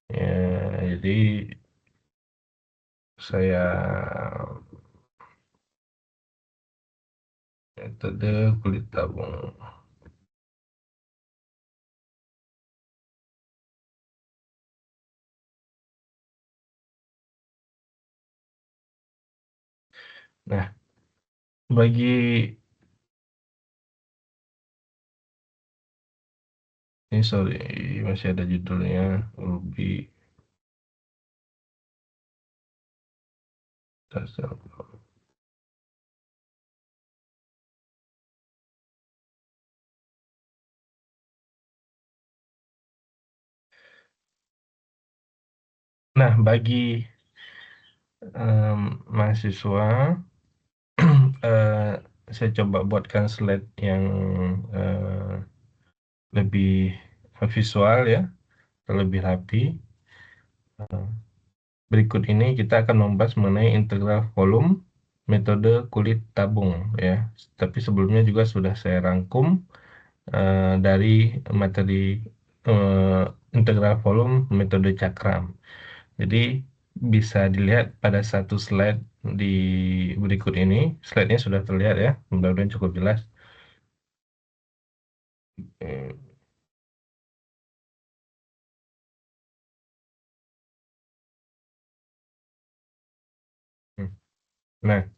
Ya, jadi saya metode kulit tabung. Nah, bagi ini sorry masih ada judulnya Ruby dasar. Nah, bagi mahasiswa, eh, saya coba buatkan slide yang lebih visual ya, lebih rapi. Berikut ini kita akan membahas mengenai integral volume metode kulit tabung ya. Tapi sebelumnya juga sudah saya rangkum dari materi eh, integral volume metode cakram. Jadi bisa dilihat pada satu slide di berikut ini. Slide-nya sudah terlihat ya, mudah-mudahan cukup jelas. Eh, Nah,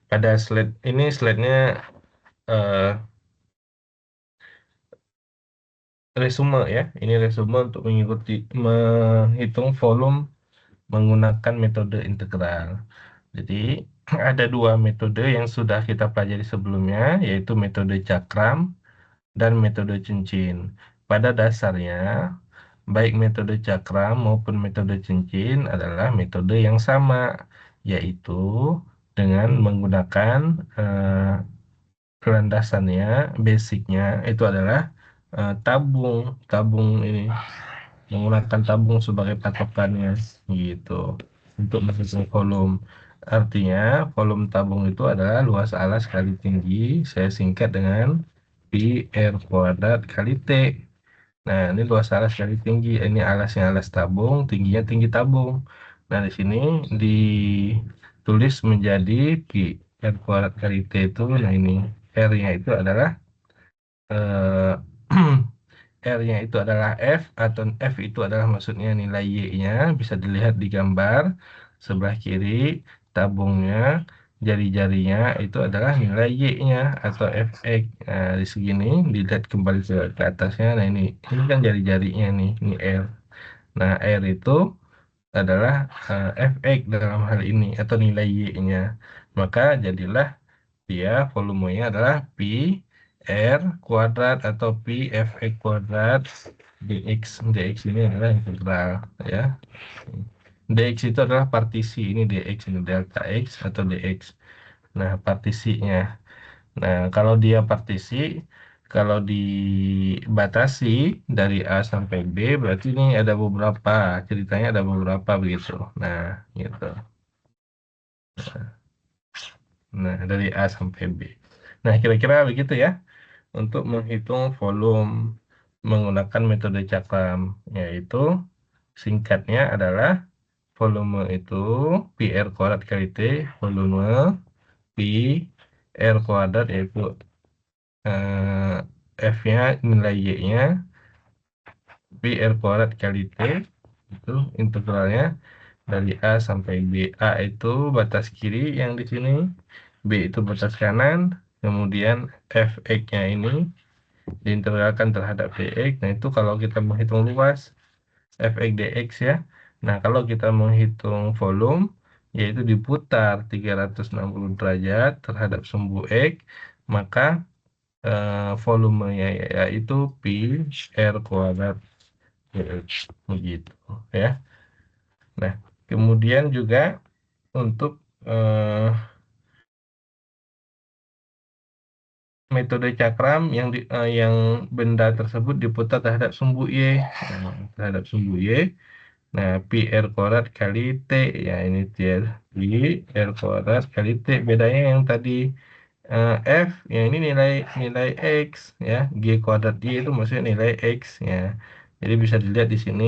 pada slide ini slide-nya eh, resume ya. Ini resume untuk menghitung volume menggunakan metode integral. Jadi ada dua metode yang sudah kita pelajari sebelumnya, yaitu metode cakram dan metode cincin. Pada dasarnya, baik metode cakram maupun metode cincin adalah metode yang sama, yaitu dengan menggunakan landasannya, basicnya itu adalah tabung, tabung ini menggunakan tabung sebagai patokannya gitu untuk menghitung volume. Artinya volume tabung itu adalah luas alas kali tinggi, saya singkat dengan pi R kuadrat kali T. Nah, ini luas alas kali tinggi. Ini alasnya alas tabung, tingginya tinggi tabung. Nah, di sini ditulis menjadi pi R kuadrat kali T itu, nah ini R-nya itu adalah eh, R-nya itu adalah F, atau F itu adalah maksudnya nilai Y-nya, bisa dilihat di gambar sebelah kiri, tabungnya, jari-jarinya itu adalah nilai Y-nya atau Fx. Nah, di segini, dilihat kembali ke atasnya, nah ini kan jari-jarinya nih, ini R. Nah, R itu adalah Fx dalam hal ini, atau nilai Y-nya. Maka jadilah dia volumenya adalah pi R kuadrat atau pi Fx kuadrat dx. Dx ini adalah integral ya. Dx itu adalah partisi, ini dx, ini delta x atau dx. Nah, partisinya. Nah, kalau dia partisi, kalau dibatasi dari A sampai B, berarti ini ada beberapa, ceritanya ada beberapa begitu. Nah, gitu. Nah, dari A sampai B. Nah, kira-kira begitu ya. Untuk menghitung volume menggunakan metode cakram, yaitu singkatnya adalah volume itu pi R kuadrat kali T, volume pi R kuadrat yaitu F-nya nilai Y-nya pi R kuadrat kali T, itu integralnya dari A sampai B. A itu batas kiri yang di sini, B itu batas kanan, kemudian Fx-nya ini diintegralkan terhadap dx. Nah, itu kalau kita menghitung luas Fx dx ya. Nah, kalau kita menghitung volume, yaitu diputar 360 derajat terhadap sumbu x, maka volumenya yaitu pi R kuadrat dx. Begitu ya. Nah, kemudian juga untuk eh, metode cakram yang benda tersebut diputar terhadap sumbu Y. Nah, terhadap sumbu Y. Nah, pi R kuadrat kali T. Ya, ini dia. Pi R kuadrat kali T. Bedanya yang tadi F, ya ini nilai nilai X. Ya, G kuadrat Y itu maksudnya nilai X. Ya, jadi bisa dilihat di sini.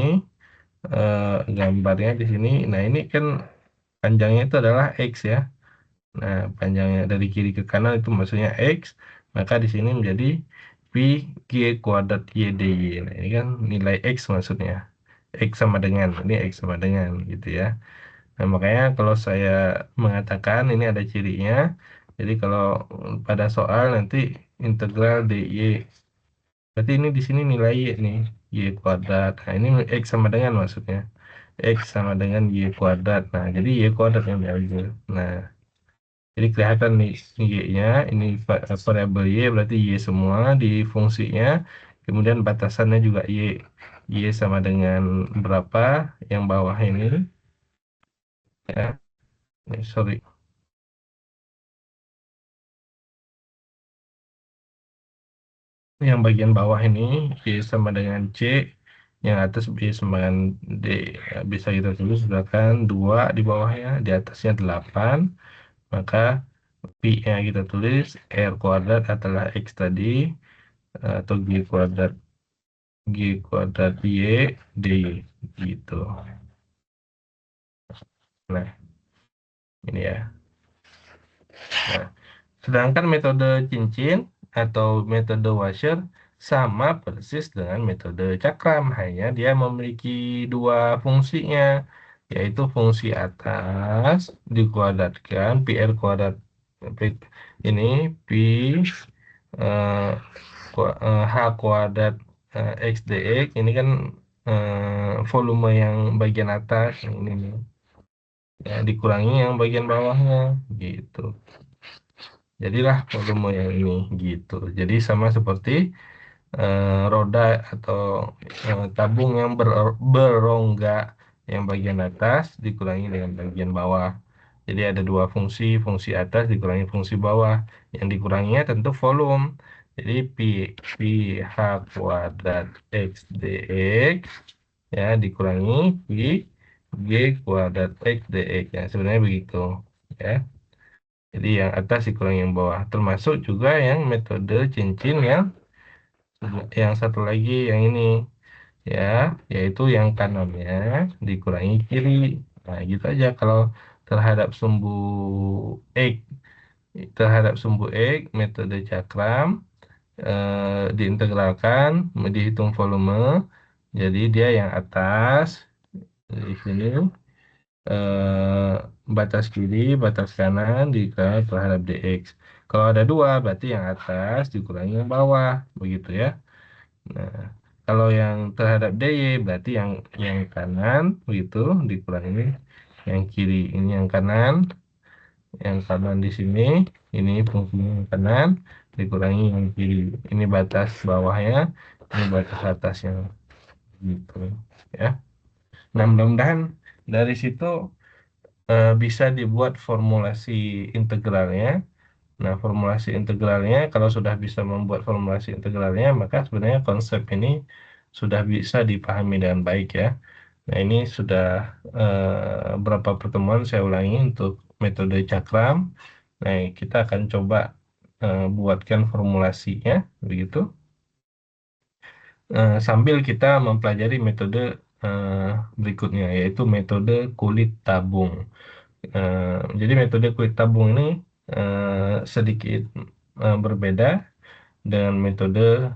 gambarnya di sini. Nah, ini kan panjangnya itu adalah X ya. Nah, panjangnya dari kiri ke kanan itu maksudnya X, maka di sini menjadi Pi G kuadrat YDY. Nah, ini kan nilai X maksudnya. X sama dengan, ini X sama dengan gitu ya. Nah, makanya kalau saya mengatakan ini ada cirinya, jadi kalau pada soal nanti integral DY, berarti ini di sini nilai Y nih, Y kuadrat. Nah, ini X sama dengan maksudnya. X sama dengan Y kuadrat. Nah, jadi Y kuadrat yang diambil. Nah, jadi kelihatan nih Y-nya, ini variabel Y berarti Y semua di fungsinya. Kemudian batasannya juga Y. Y sama dengan berapa yang bawah ini. Ya, sorry. Yang bagian bawah ini Y sama dengan C. Yang atas Y sama dengan D. Ya, bisa kita tulis misalkan 2 di bawahnya, di atasnya 8. Maka Pi-nya kita tulis R kuadrat adalah X tadi, atau G kuadrat Y D gitu. Nah, ini ya. Nah, sedangkan metode cincin atau metode washer sama persis dengan metode cakram, hanya dia memiliki dua fungsinya, yaitu fungsi atas dikuadratkan pi r kuadrat, pi- ini pi eh, h kuadrat x dx, ini kan volume yang bagian atas ini nih. Ya, dikurangi yang bagian bawahnya gitu. Jadilah volume yang ini gitu. Jadi sama seperti roda atau tabung yang berongga, yang bagian atas dikurangi dengan bagian bawah. Jadi ada dua fungsi, fungsi atas dikurangi fungsi bawah. Yang dikuranginya tentu volume. Jadi pi h kuadrat x dx ya dikurangi pi g kuadrat x dx. Ya sebenarnya begitu ya. Jadi yang atas dikurangi yang bawah. Termasuk juga yang metode cincin yang satu lagi yang ini ya, yaitu yang kanannya dikurangi kiri. Nah, gitu aja kalau terhadap sumbu X, metode cakram diintegralkan, dihitung volume. Jadi dia yang atas di sini eh, batas kiri, batas kanan dikali terhadap dx. Kalau ada dua, berarti yang atas dikurangi yang bawah, begitu ya. Nah, kalau yang terhadap dy, berarti yang kanan, begitu, dikurangi yang kiri. Ini yang kanan di sini, ini fungsi yang kanan, dikurangi yang kiri. Ini batas bawahnya, ini batas atasnya, gitu ya. Nah, mudah-mudahan dari situ bisa dibuat formulasi integralnya. Nah, formulasi integralnya, kalau sudah bisa membuat formulasi integralnya, maka sebenarnya konsep ini sudah bisa dipahami dengan baik ya. Nah, ini sudah berapa pertemuan saya ulangi untuk metode cakram. Nah, kita akan coba buatkan formulasinya, begitu. Sambil kita mempelajari metode eh, berikutnya, yaitu metode kulit tabung. Jadi metode kulit tabung ini sedikit berbeda dengan metode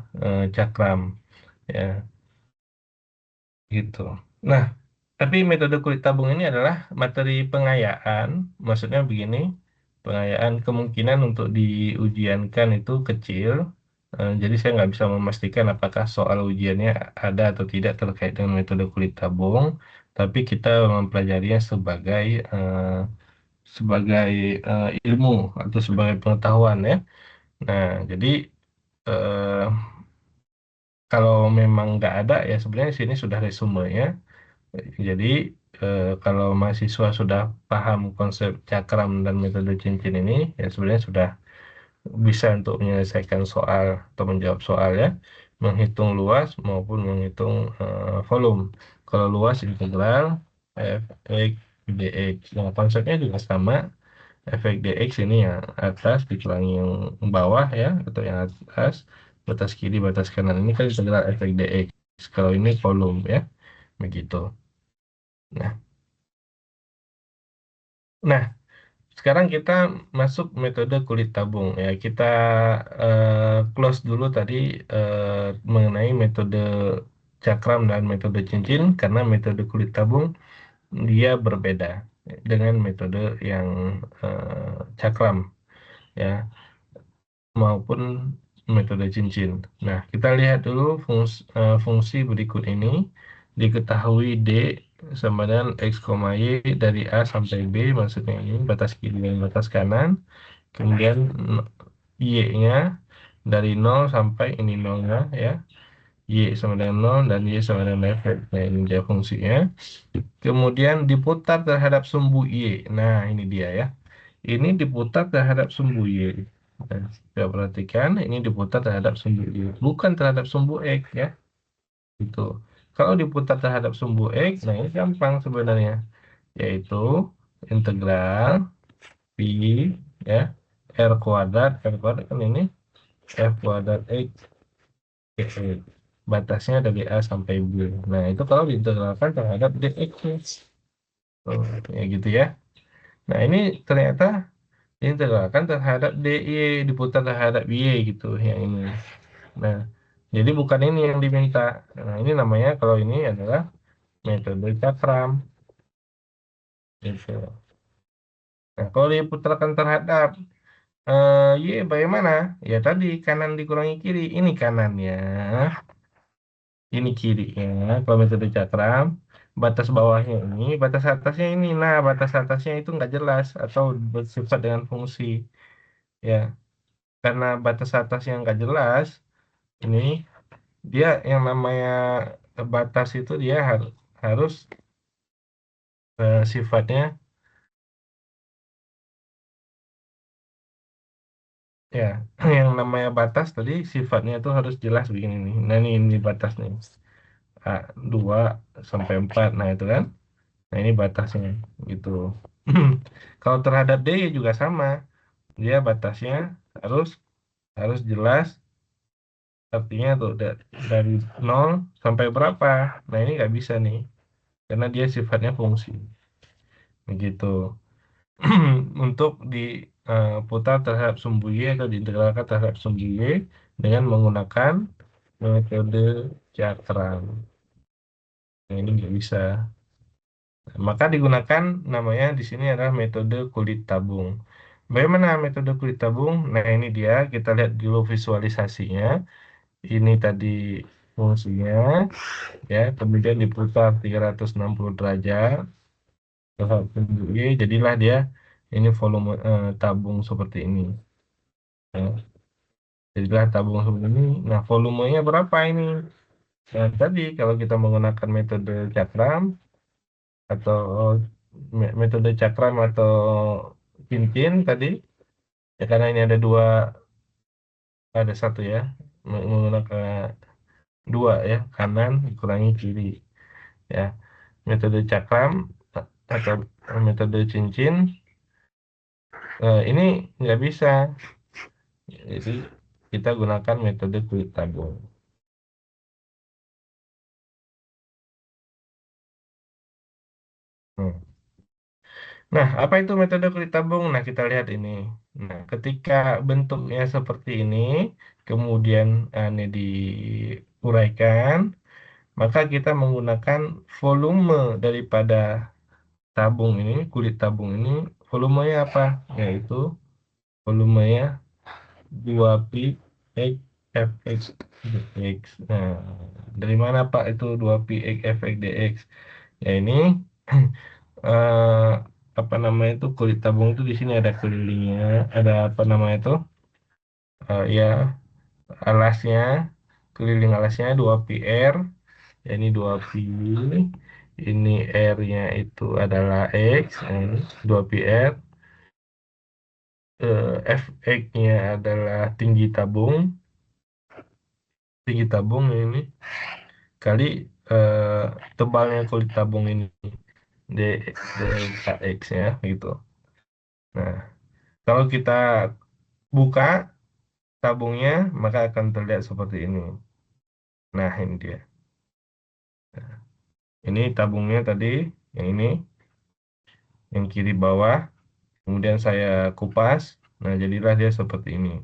cakram, ya gitu. Nah, tapi metode kulit tabung ini adalah materi pengayaan, maksudnya begini, pengayaan kemungkinan untuk diujiankan itu kecil. Jadi saya nggak bisa memastikan apakah soal ujiannya ada atau tidak terkait dengan metode kulit tabung, tapi kita mempelajarinya sebagai ilmu atau sebagai pengetahuan ya. Nah, jadi eh, kalau memang nggak ada ya sebenarnya sini sudah resumenya. Jadi kalau mahasiswa sudah paham konsep cakram dan metode cincin ini, ya sebenarnya sudah bisa untuk menyelesaikan soal atau menjawab soal ya, menghitung luas maupun menghitung volume. Kalau luas integral f x dx. Nah, konsepnya juga sama. Efek dx ini yang atas dikurangi yang bawah ya, atau yang atas, batas kiri batas kanan ini kan integral efek dx. Kalau ini volume ya, begitu. Nah, nah, sekarang kita masuk metode kulit tabung ya. Kita close dulu tadi mengenai metode cakram dan metode cincin karena metode kulit tabung dia berbeda dengan metode yang cakram ya maupun metode cincin. Nah, kita lihat dulu fungsi berikut ini. Diketahui D sama dengan X, Y dari A sampai B, maksudnya ini batas kiri dan batas kanan. Kemudian Y-nya dari nol sampai ini nolnya ya. Y sama dengan nol dan Y sama dengan F. Nah, ini dia fungsinya. Kemudian diputar terhadap sumbu Y. Nah, ini dia ya. Ini diputar terhadap sumbu Y. Nah, coba perhatikan, ini diputar terhadap sumbu Y. Bukan terhadap sumbu X ya. Itu. Kalau diputar terhadap sumbu X, nah ini gampang sebenarnya. Yaitu integral Pi ya. R kuadrat kan ini. F kuadrat X. X. Batasnya dari A sampai B. Nah, itu kalau diintegralkan terhadap dx. Oh, ya gitu ya. Nah, ini ternyata diintegralkan terhadap dy, diputar terhadap y gitu, yang ini. Nah, jadi bukan ini yang diminta. Nah, ini namanya kalau ini adalah metode cakram. Gitu. Nah, kalau diputarkan terhadap y bagaimana? Ya tadi kanan dikurangi kiri. Ini kanannya, ini kirinya. Kalau metode cakram, batas bawahnya ini, batas atasnya ini. Nah, batas atasnya itu nggak jelas atau bersifat dengan fungsi. Ya, karena batas atasnya nggak jelas, ini dia yang namanya batas itu dia harus sifatnya ya yang namanya batas tadi sifatnya itu harus jelas begini nih. Nah, ini batas nih. A, 2 sampai 4. Nah, itu kan. Nah, ini batasnya gitu. Kalau terhadap D juga sama. Dia batasnya harus harus jelas, artinya tuh dari nol sampai berapa. Nah, ini nggak bisa nih karena dia sifatnya fungsi. Begitu. Untuk diputar terhadap sumbu Y atau diintegralkan terhadap sumbu Y dengan menggunakan metode cakram. Nah, ini nggak bisa. Maka digunakan namanya di sini adalah metode kulit tabung. Bagaimana metode kulit tabung? Nah, ini dia. Kita lihat dulu visualisasinya. Ini tadi fungsinya, ya. Kemudian diputar 360 derajat. Terhadap sumbu Y, jadilah dia ini volume tabung seperti ini. Ya. Jadilah tabung seperti ini. Nah, volumenya berapa ini? Nah, tadi kalau kita menggunakan metode cakram atau metode cakram atau cincin tadi, ya karena ini ada dua, ada satu ya, menggunakan dua ya, kanan dikurangi kiri ya. Metode cakram atau metode cincin ini nggak bisa. Jadi kita gunakan metode kulit tabung. Hmm. Nah, apa itu metode kulit tabung? Nah, kita lihat ini. Nah, ketika bentuknya seperti ini, kemudian ini diuraikan, maka kita menggunakan volume daripada tabung ini, kulit tabung ini, volumenya apa? Yaitu volumenya 2pi X Fx dx. Nah, dari mana Pak itu 2pi X Fx dx? Ya ini eh, apa namanya itu kulit tabung itu di sini ada kelilingnya, ada apa namanya itu ya alasnya, keliling alasnya 2pi R, ya ini 2pi, ini R-nya itu adalah X, ini 2pi R, Fx-nya adalah tinggi tabung ini kali eh, tebalnya kulit tabung ini d delta X ya gitu. Nah, kalau kita buka tabungnya maka akan terlihat seperti ini. Nah, ini dia. Ini tabungnya tadi. yang ini, yang kiri bawah, kemudian saya kupas, nah jadilah dia seperti ini.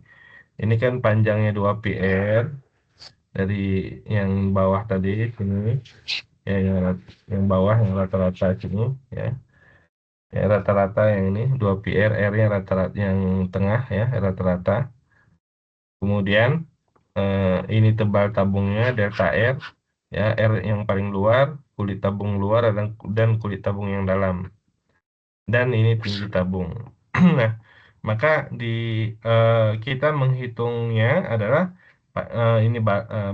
Ini kan panjangnya 2πr dari yang bawah tadi sini, ya yang bawah yang rata-rata sini, ya. Ya, rata-rata yang ini 2πr, R-nya rata-rata yang tengah ya, rata-rata. Kemudian ini tebal tabungnya delta R, ya R yang paling luar, kulit tabung luar dan kulit tabung yang dalam. Dan ini tinggi tabung. Nah, maka di kita menghitungnya adalah ini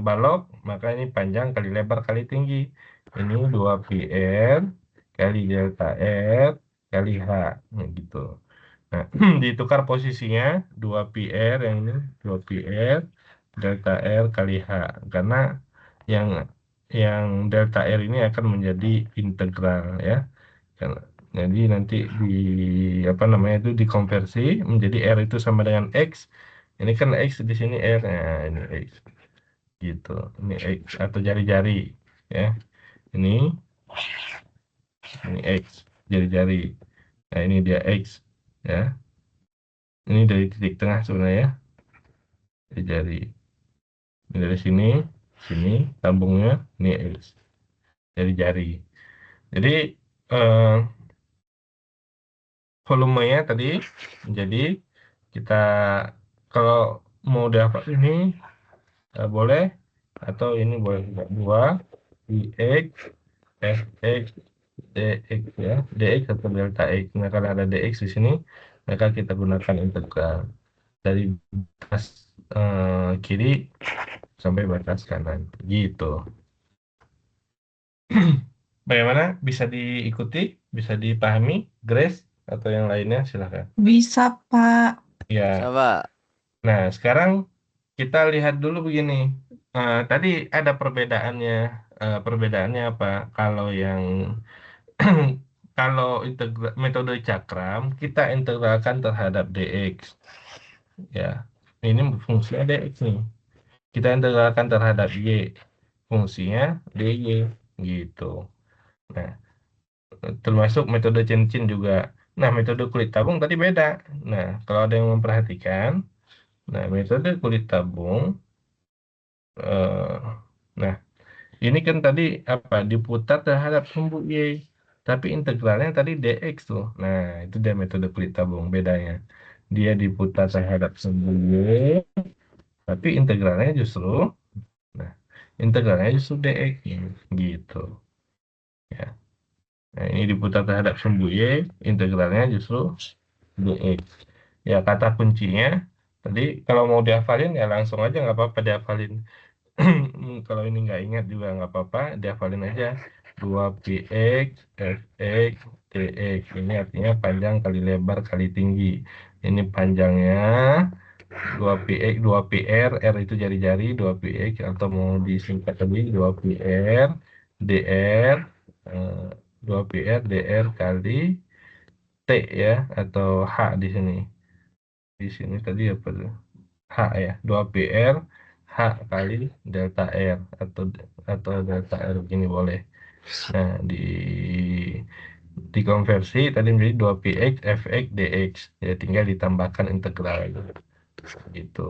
balok, maka ini panjang kali lebar kali tinggi. Ini 2πr kali delta R kali H, nah, gitu. Nah, ditukar posisinya 2πr yang ini 2πr delta R kali H, karena yang delta R ini akan menjadi integral ya. Jadi nanti di apa namanya itu dikonversi menjadi R itu sama dengan X. Ini kan X di sini R, nah ini X gitu. Ini X atau jari-jari ya. Ini X jari-jari. Nah ini dia X ya. Ini dari titik tengah sebenarnya jari-jari. Ini dari sini, sini tabungnya ini X jari-jari. Jadi eh, volumenya tadi jadi kita kalau mau dapat ini boleh, atau ini boleh juga 2 dx fx dx ya, dx atau delta x. Nah kalau ada dx di sini maka kita gunakan integral dari batas kiri sampai batas kanan gitu. Bagaimana, bisa diikuti, bisa dipahami Grace atau yang lainnya, silakan. Bisa, Pak. Ya. Coba. Nah, sekarang kita lihat dulu begini. Tadi ada perbedaannya. Perbedaannya apa? Kalau yang kalau metode cakram, kita integralkan terhadap dx. Ya, ini fungsinya dx nih. Kita integralkan terhadap y, fungsinya dy, gitu. Nah, termasuk metode cincin juga. Nah, metode kulit tabung tadi beda. Nah, kalau ada yang memperhatikan, nah metode kulit tabung. eh, nah, ini kan tadi apa diputar terhadap sumbu Y, tapi integralnya tadi dx tuh. Nah, itu dia metode kulit tabung bedanya. Dia diputar terhadap sumbu Y, tapi integralnya justru, nah, integralnya justru dx gitu. Ya. Nah, ini diputar terhadap sumbu Y, integralnya justru dx. Ya, kata kuncinya tadi kalau mau dihafalin ya langsung aja, nggak apa-apa dihafalin. Kalau ini nggak ingat juga nggak apa-apa, dihafalin aja 2πx fx dx. Ini artinya panjang kali lebar kali tinggi. Ini panjangnya 2πx 2πr, r itu jari-jari, 2πx atau mau disingkat tadi 2πr dr, 2πr dr kali t ya, atau h di sini. Di sini tadi apa tuh? H ya, 2πr H kali delta R, atau delta R begini boleh. Nah, dikonversi tadi menjadi 2πx fx dx. Ya tinggal ditambahkan integral gitu.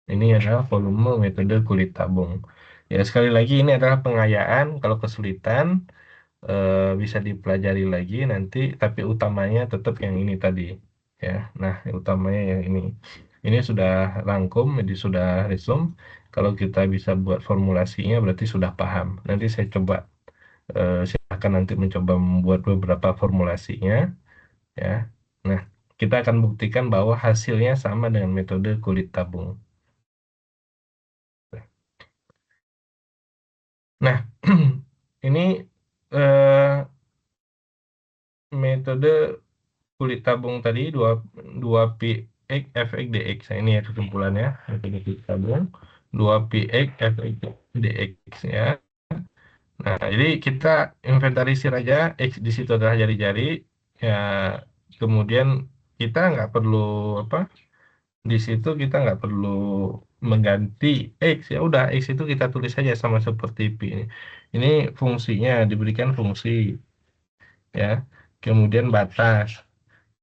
Ini adalah volume metode kulit tabung. Ya sekali lagi ini adalah pengayaan, kalau kesulitan bisa dipelajari lagi nanti, tapi utamanya tetap yang ini tadi ya. Nah, utamanya yang ini sudah rangkum, jadi sudah resume. Kalau kita bisa buat formulasinya berarti sudah paham. Nanti saya coba, silakan nanti mencoba membuat beberapa formulasinya ya. Nah, kita akan buktikan bahwa hasilnya sama dengan metode kulit tabung. Nah, ini eh, metode kulit tabung tadi 2πx fx dx. Nah, ini ya kesimpulannya metode kulit tabung 2πx fx dx ya. Nah, jadi kita inventarisir aja X di situ adalah jari-jari ya. Kemudian kita nggak perlu apa, di situ kita nggak perlu mengganti X, ya udah X itu kita tulis saja sama seperti P ini. Ini fungsinya, diberikan fungsi, ya. Kemudian batas,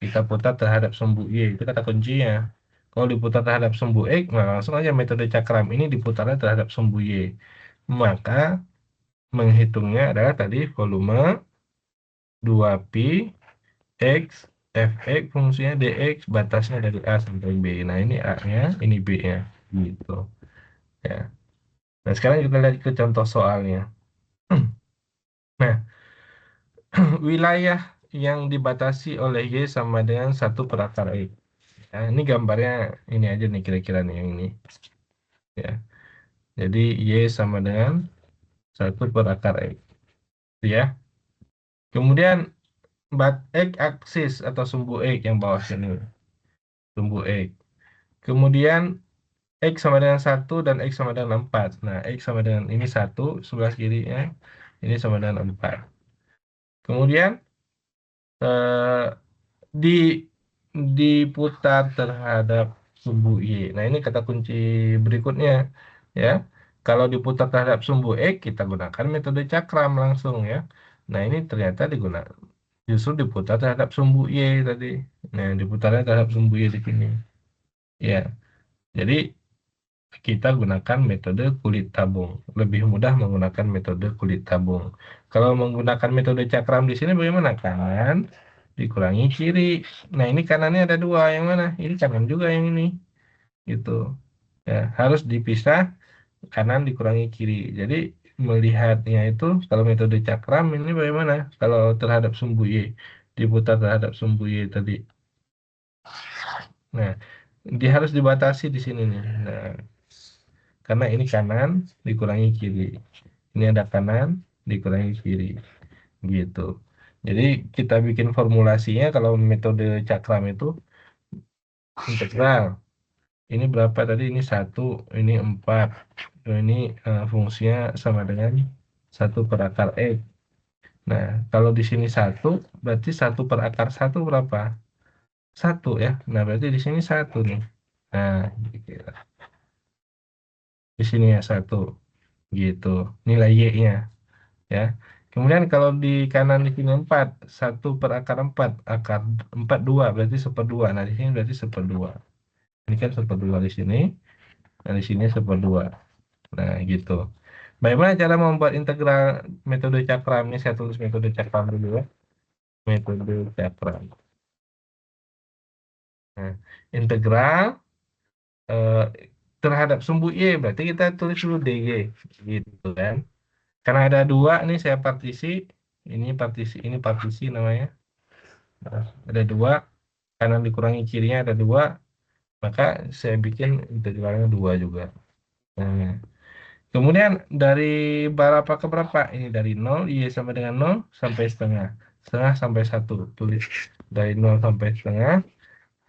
kita putar terhadap sumbu Y, itu kata kuncinya. Kalau diputar terhadap sumbu X, nah langsung aja metode cakram ini diputarnya terhadap sumbu Y. Maka menghitungnya adalah tadi volume 2pi X Fx fungsinya dx, batasnya dari A sampai B. Nah ini A-nya, ini B-nya, gitu ya. Nah sekarang kita lihat ke contoh soalnya. Nah, wilayah yang dibatasi oleh Y sama dengan 1/akar X. Nah, ini gambarnya ini aja nih kira-kira nih yang ini ya. Jadi Y sama dengan 1/akar X ya. Kemudian X aksis atau sumbu X yang bawah sini, sumbu X. Kemudian X sama dengan 1 dan X sama dengan 4. Nah, X sama dengan ini 1 sebelah kirinya, ini sama dengan 4. Kemudian eh, di diputar terhadap sumbu Y. Nah, ini kata kunci berikutnya ya. Kalau diputar terhadap sumbu X, kita gunakan metode cakram langsung ya. Nah, ini ternyata digunakan justru diputar terhadap sumbu Y tadi. Nah, diputarnya terhadap sumbu Y di sini. Ya. Jadi kita gunakan metode kulit tabung. Lebih mudah menggunakan metode kulit tabung. Kalau menggunakan metode cakram di sini bagaimana? Kanan dikurangi kiri. Nah, ini kanannya ada dua. Yang mana? Ini kanan juga yang ini. Gitu. Ya, harus dipisah kanan dikurangi kiri. Jadi melihatnya itu kalau metode cakram ini bagaimana? Kalau terhadap sumbu Y diputar terhadap sumbu Y tadi. Nah, dia harus dibatasi di sini nih. Nah, karena ini kanan dikurangi kiri. Ini ada kanan dikurangi kiri. Gitu. Jadi kita bikin formulasinya kalau metode cakram itu integral. Ini berapa tadi? Ini 1, ini 4. Ini fungsinya sama dengan 1/akar X. Nah, kalau di sini 1, berarti 1/akar 1 berapa? 1 ya. Nah, berarti di sini 1 nih. Nah, di sini ya 1. Gitu. Nilai Y-nya. Ya. Kemudian kalau di kanan di sini 4, 1/akar 4, akar 4 2 berarti 1/2. Nah, di sini berarti 1/2. Ini kan 1/2 di sini, nah di sini 1/2. Nah, gitu. Bagaimana cara membuat integral metode cakram? Ini saya tulis metode cakram dulu ya. Metode cakram. Nah, integral eh, terhadap sumbu Y berarti kita tulis dulu DY gitu kan. Karena ada dua nih saya partisi, ini partisi namanya. Nah, ada dua, kanan dikurangi kirinya ada dua, maka saya bikin integralnya 2 juga. Nah, kemudian dari berapa ke berapa? Ini dari 0, Y sama dengan 0 sampai setengah. Setengah sampai 1. Tulis dari 0 sampai setengah,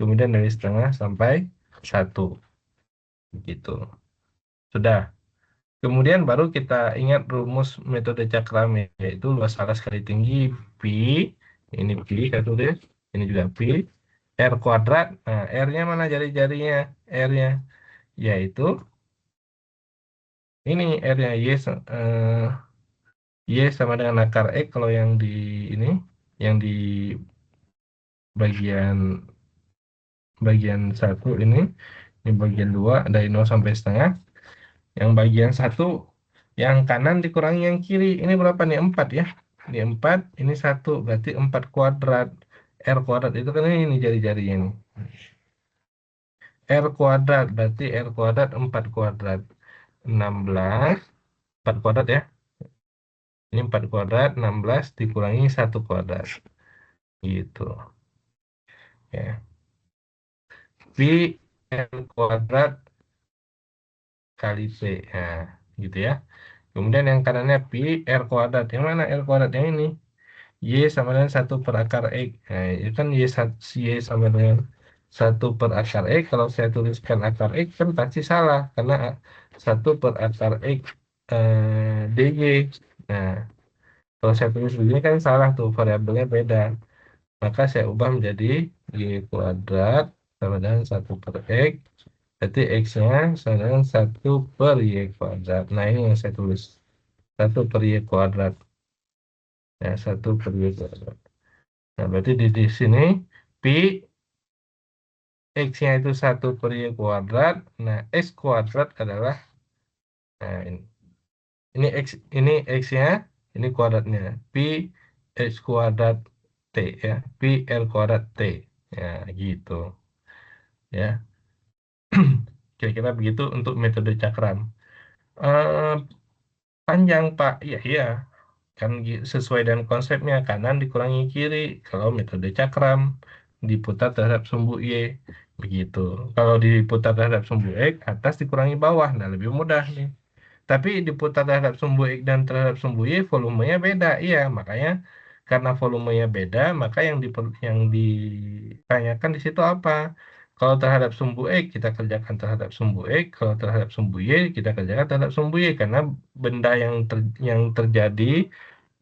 kemudian dari setengah sampai 1. Gitu. Sudah. Kemudian baru kita ingat rumus metode cakram, yaitu luas alas kali tinggi Pi. Ini Pi, saya tulis. Ini juga Pi. R kuadrat. Nah, R-nya mana jari-jarinya? R-nya. Yaitu ini R-nya Y sama dengan akar X kalau yang di ini, yang di bagian bagian 1 ini bagian 2 dari 0 sampai setengah. Yang bagian 1 yang kanan dikurangi yang kiri. Ini berapa nih? 4 ya. Ini 4, ini 1 berarti 4 kuadrat. R kuadrat itu kan ini jari-jarinya ini. R kuadrat berarti R kuadrat 4 kuadrat. 16, 4 kuadrat ya. Ini 4 kuadrat, 16 dikurangi 1 kuadrat. Gitu. Ya. Pi N kuadrat kali P. Nah, gitu ya. Kemudian yang kanannya pi R kuadrat. Yang mana R kuadrat? Yang ini. Y sama dengan 1/akar X. Nah, itu kan Y sama dengan 1/akar X. Kalau saya tuliskan akar X kan pasti salah. Karena 1/akar X DY. Nah, kalau saya tulis begini kan salah tuh. Variabelnya beda. Maka saya ubah menjadi Y kuadrat sama dengan 1/X. Berarti X-nya sama dengan 1/Y kuadrat. Nah, ini yang saya tulis. 1 per Y kuadrat. Ya, 1 per Y kuadrat. Nah, berarti di sini Pi X-nya itu 1 per Y kuadrat. Nah, X kuadrat adalah, nah ini X-nya, ini kuadratnya. Pi X kuadrat T ya. Pi R kuadrat T. Ya, gitu. Ya, kira-kira begitu untuk metode cakram. Eh, Panjang, Pak. Iya, iya. Kan sesuai dengan konsepnya, kanan dikurangi kiri. Kalau metode cakram, diputar terhadap sumbu Y. Begitu. Kalau diputar terhadap sumbu X, atas dikurangi bawah. Nah, lebih mudah nih. Tapi diputar terhadap sumbu X dan terhadap sumbu Y, volumenya beda. Iya, makanya karena volumenya beda, maka yang ditanyakan di situ apa? Kalau terhadap sumbu X, kita kerjakan terhadap sumbu X. Kalau terhadap sumbu Y, kita kerjakan terhadap sumbu Y. Karena benda yang terjadi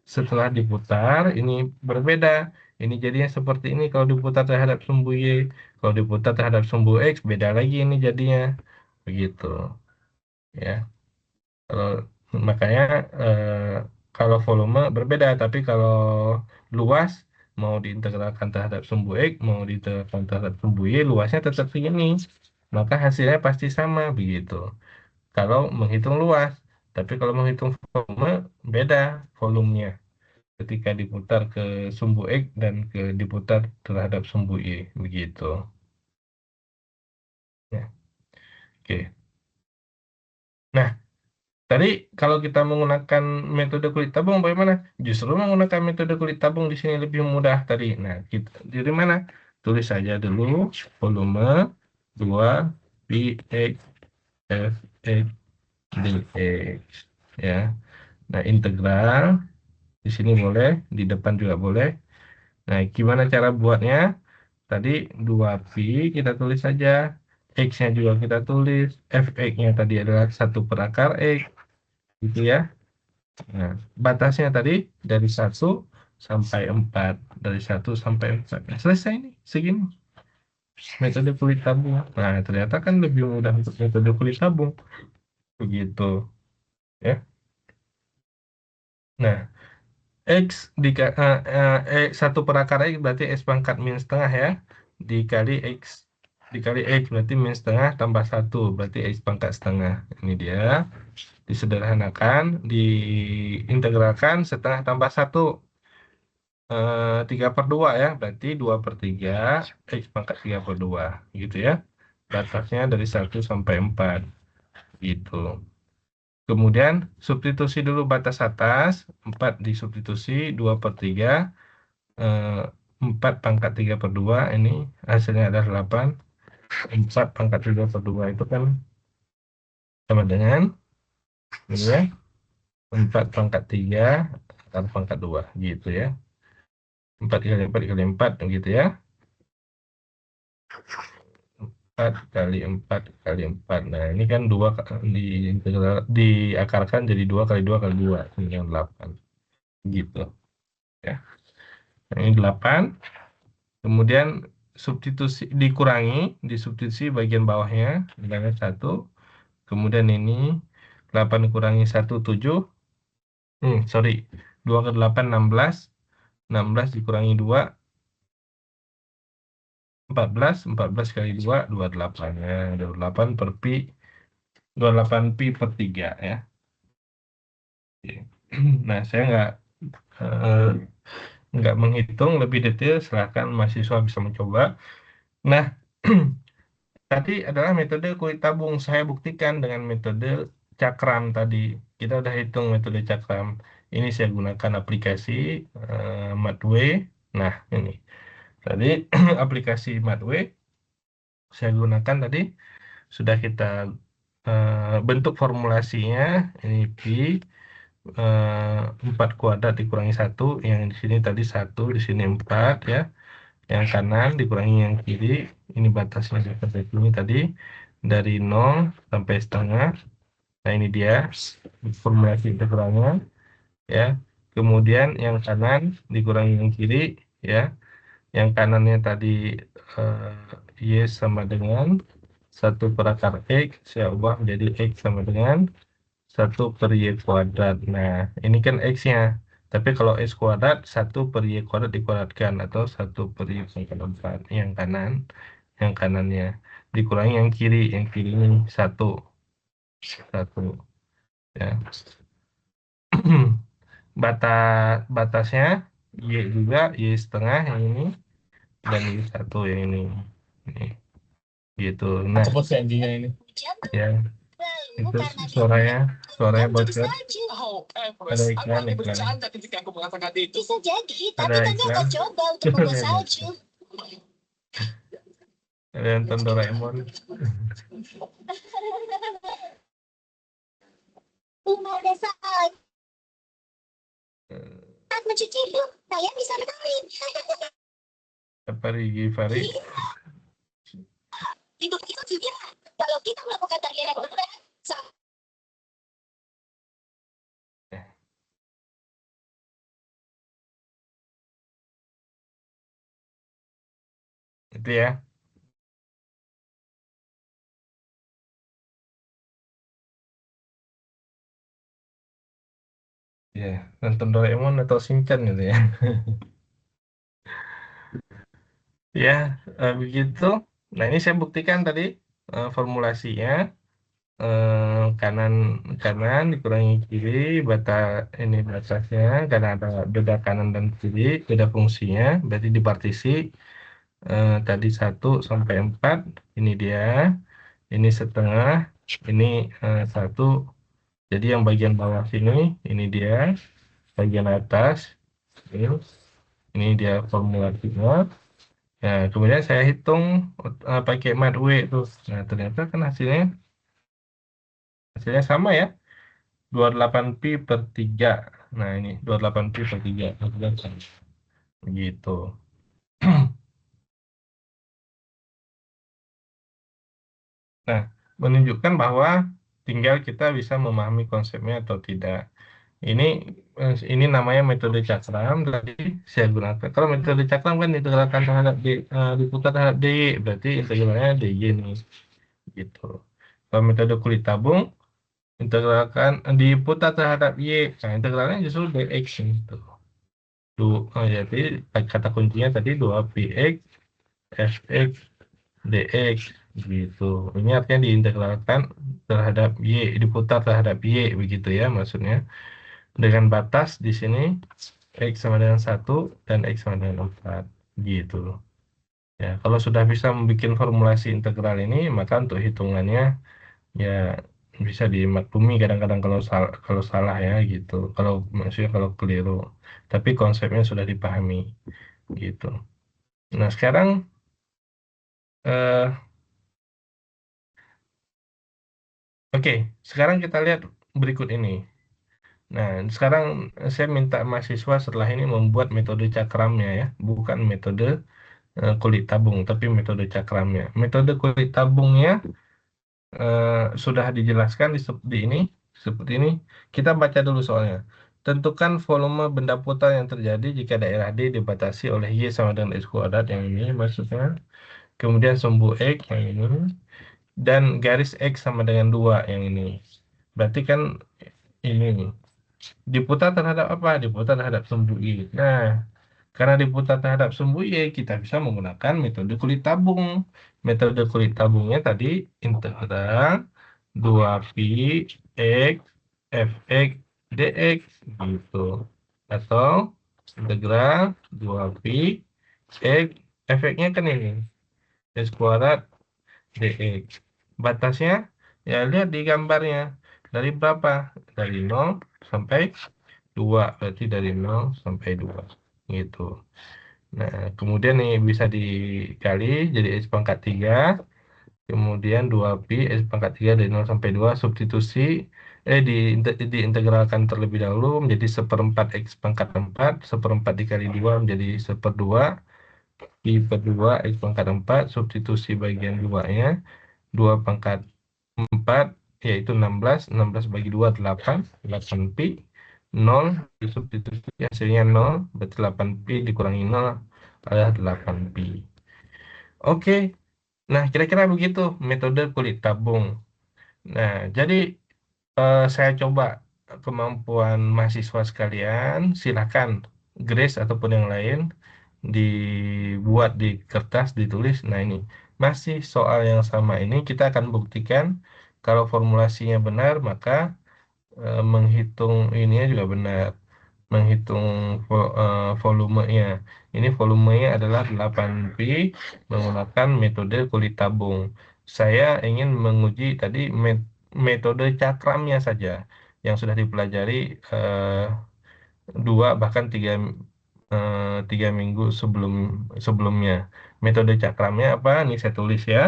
setelah diputar, ini berbeda. Ini jadinya seperti ini kalau diputar terhadap sumbu Y. Kalau diputar terhadap sumbu X, beda lagi ini jadinya. Begitu. Ya. Kalau makanya kalau volume berbeda, tapi kalau luas mau diintegralkan terhadap sumbu X, mau diintegralkan terhadap sumbu Y, luasnya tetap segini. Maka hasilnya pasti sama begitu. Kalau menghitung luas, tapi kalau menghitung volume beda volumenya ketika diputar ke sumbu X dan diputar terhadap sumbu Y begitu. Ya, oke. Nah, tadi kalau kita menggunakan metode kulit tabung bagaimana? Justru menggunakan metode kulit tabung di sini lebih mudah tadi. Nah, kita dari mana? Tulis saja dulu volume 2 pi x f x dx ya. Nah, integral di sini boleh, di depan juga boleh. Nah, gimana cara buatnya? Tadi 2pi kita tulis saja. X-nya juga kita tulis. Fx-nya tadi adalah 1/x. Gitu ya. Nah, batasnya tadi dari 1 sampai 4. Dari 1 sampai 4. Nah, selesai nih, segini. Metode kulit tabung. Nah, ternyata kan lebih mudah untuk metode kulit tabung. Begitu. Ya. Nah, X 1/akar X berarti X pangkat min setengah ya. Dikali X. Dikali X berarti min setengah tambah 1. Berarti X pangkat setengah. Ini dia. Disederhanakan. Diintegralkan setengah tambah 1. 3/2 ya, berarti 2/3 X pangkat 3/2 gitu ya. Batasnya dari 1 sampai 4 gitu. Kemudian substitusi dulu batas atas, 4 disubstitusi 2/3, 4 pangkat 3/2 ini hasilnya adalah 8. 4 pangkat 3/2 itu kan sama dengan ini ya, 4 pangkat 3 akar pangkat 2 gitu ya. 4 kali 4 kali 4 gitu ya. 4 kali 4 kali 4. Nah, ini kan 2 diakarkan jadi 2 kali 2 kali 2. Ini yang 8. Gitu. Ya. Nah, ini 8. Kemudian substitusi dikurangi, disubstitusi bagian bawahnya. Nilainya 1. Kemudian ini 8 kurangi 1, 7. Sorry. 2 ke 8, 16. 16 dikurangi 2, 14. 14 kali 2, 28. Ya, 28 per pi. 28 pi per 3 ya. Oke. Nah, saya nggak menghitung lebih detail, silahkan mahasiswa bisa mencoba. Nah, tadi adalah metode kulit tabung. Saya buktikan dengan metode cakram tadi. Kita udah hitung metode cakram. Ini saya gunakan aplikasi Mathway. Nah, ini. Tadi aplikasi Mathway saya gunakan tadi. Sudah kita bentuk formulasinya. Ini pi 4 kuadrat dikurangi 1, yang di sini tadi 1, di sini 4 ya. Yang kanan dikurangi yang kiri, ini batasnya seperti ini tadi, dari 0 sampai setengah. Nah, ini dia formulasi integralnya ya. Kemudian yang kanan dikurangi yang kiri ya. Yang kanannya tadi Y sama dengan 1/akar X, saya ubah menjadi X sama dengan 1 per Y kuadrat. Nah, ini kan X-nya. Tapi kalau X kuadrat, 1 per Y kuadrat dikuadratkan. Atau 1 per Y pangkat 4. Yang kanan, yang kanannya. Dikurangi yang kiri. Yang kiri ini 1. 1. Ya. Batasnya Y juga, Y setengah yang ini. Dan Y 1 yang ini. Ini. Gitu. Nah, Cepet sih anjingnya ini. ya. Itu suaranya bocor. Oh, Ada Everest, aku iklan, hanya iklan. bercanda ketika aku mengatakan itu. Bisa jadi, tapi Ada kami iklan. akan coba untuk membuat salju. Ada yang nonton Doraemon. Rumah desa saat mencuci itu, saya bisa menari. Apa Rigi Fari? Itu juga, kalau kita melakukan tarian yang benar, Itu ya. Ya, nonton Doraemon atau Shinchan gitu ya. Ya, begitu. Nah, ini saya buktikan tadi formulasinya. Kanan kanan dikurangi kiri, ini batasnya karena ada beda kanan dan kiri, beda fungsinya, berarti dipartisi. Tadi 1 sampai 4, ini dia, ini setengah, ini 1. Jadi yang bagian bawah sini, ini dia, bagian atas, ini dia formulasinya. Nah, kemudian saya hitung pakai mat W tuh. Nah, ternyata kan hasilnya sama ya, 28 pi per 3. Nah, ini 28 pi per 3. Gitu. Nah, menunjukkan bahwa tinggal kita bisa memahami konsepnya atau tidak. Ini namanya metode cakram, tadi saya gunakan. Kalau metode cakram kan integralkan terhadap diputar terhadap DY, berarti integralnya DY nih. Gitu. Kalau metode kulit tabung, integralkan diputar terhadap Y. Nah, integralnya justru DX gitu. Jadi kata kuncinya tadi 2px fx dx gitu. Ini artinya diintegralkan terhadap Y, diputar terhadap Y begitu ya maksudnya. Dengan batas di sini X sama dengan 1 dan X sama dengan 4 gitu. Ya, kalau sudah bisa membuat formulasi integral ini, maka untuk hitungannya ya bisa dimaklumi kadang-kadang kalau salah ya gitu. Kalau maksudnya kalau keliru. Tapi konsepnya sudah dipahami gitu. Nah, sekarang eh, oke, sekarang kita lihat berikut ini. Nah, sekarang saya minta mahasiswa setelah ini membuat metode cakramnya ya, bukan metode kulit tabung, tapi metode cakramnya. Metode kulit tabungnya sudah dijelaskan di ini, seperti ini. Kita baca dulu soalnya. Tentukan volume benda putar yang terjadi jika daerah D dibatasi oleh Y sama dengan X kuadrat yang ini maksudnya. Kemudian sumbu X yang ini. Dan garis X sama dengan 2 yang ini. Berarti kan ini diputar terhadap apa? Diputar terhadap sumbu Y. Nah, karena diputar terhadap sumbu Y, kita bisa menggunakan metode kulit tabung. Metode kulit tabungnya tadi integral 2pi x fx dx gitu. Atau integral 2pi x fx-nya kan ini x kuadrat dx. Batasnya ya lihat di gambarnya. Dari berapa? Dari 0 sampai 2. Berarti dari 0 sampai 2. Gitu. Nah, kemudian nih bisa dikali jadi X pangkat 3. Kemudian 2pi X pangkat 3 dari 0 sampai 2. Substitusi. Diintegralkan terlebih dahulu menjadi 1/4 X pangkat 4. 1/4 dikali 2 menjadi 1/2. Pi per 2 X pangkat 4. Substitusi bagian 2-nya. 2 pangkat 4 yaitu 16. 16 bagi 2 8. 8pi. 0 disubstitusi hasilnya 0. Berarti 8pi dikurangi 0 adalah 8pi. Oke. Nah, kira-kira begitu metode kulit tabung. Nah, jadi Saya coba kemampuan mahasiswa sekalian, silakan Grace ataupun yang lain dibuat di kertas, ditulis. Nah ini masih soal yang sama ini kita akan buktikan kalau formulasinya benar maka menghitung ininya juga benar. Menghitung volumenya. Ini volumenya adalah 8pi menggunakan metode kulit tabung. Saya ingin menguji tadi metode cakramnya saja yang sudah dipelajari 2 bahkan 3 minggu sebelumnya. Metode cakramnya apa? Ini saya tulis ya.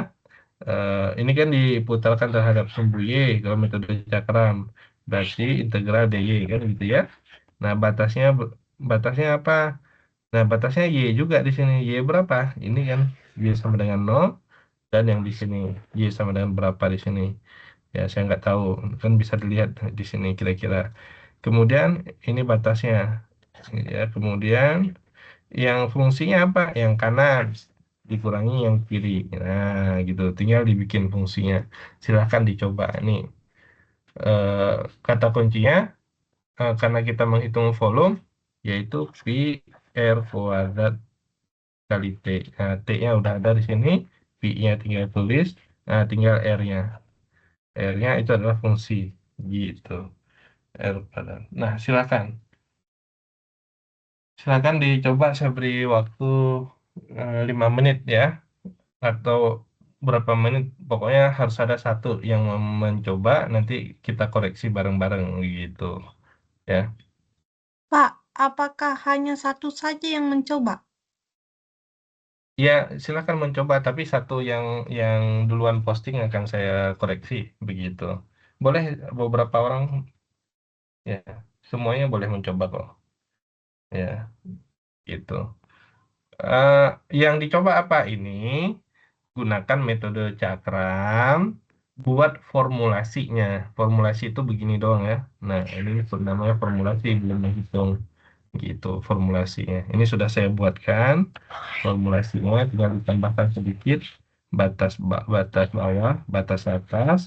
Ini kan diputarkan terhadap sumbu Y kalau metode cakram. Berarti integral dy kan gitu ya. Nah, batasnya apa? Nah, batasnya Y juga di sini. Y berapa? Ini kan Y sama dengan 0 dan yang di sini Y sama dengan berapa di sini. Ya, saya nggak tahu. Kan bisa dilihat di sini kira-kira. Kemudian ini batasnya. Ya, kemudian yang fungsinya apa? Yang kanan dikurangi yang kiri. Nah, gitu. Tinggal dibikin fungsinya. Silahkan dicoba. Nih, kata kuncinya karena kita menghitung volume yaitu pi R kuadrat kali T. Nah, T-nya udah ada di sini, pi-nya tinggal tulis, nah tinggal R-nya. R-nya itu adalah fungsi gitu. R kuadrat. Nah, silakan. Silakan dicoba, saya beri waktu 5 menit ya atau berapa menit, pokoknya harus ada satu yang mencoba, nanti kita koreksi bareng-bareng gitu ya. Pak, apakah hanya satu saja yang mencoba? Ya, silakan mencoba, tapi satu yang duluan posting akan saya koreksi begitu. Boleh beberapa orang ya, semuanya boleh mencoba kok. Ya, gitu. Eh, yang dicoba apa ini? Gunakan metode cakram buat formulasinya. Formulasi itu begini doang ya. Nah, ini namanya formulasi, belum menghitung gitu formulasinya. Ini sudah saya buatkan formulasinya, tinggal ditambahkan sedikit batas bawah, batas atas.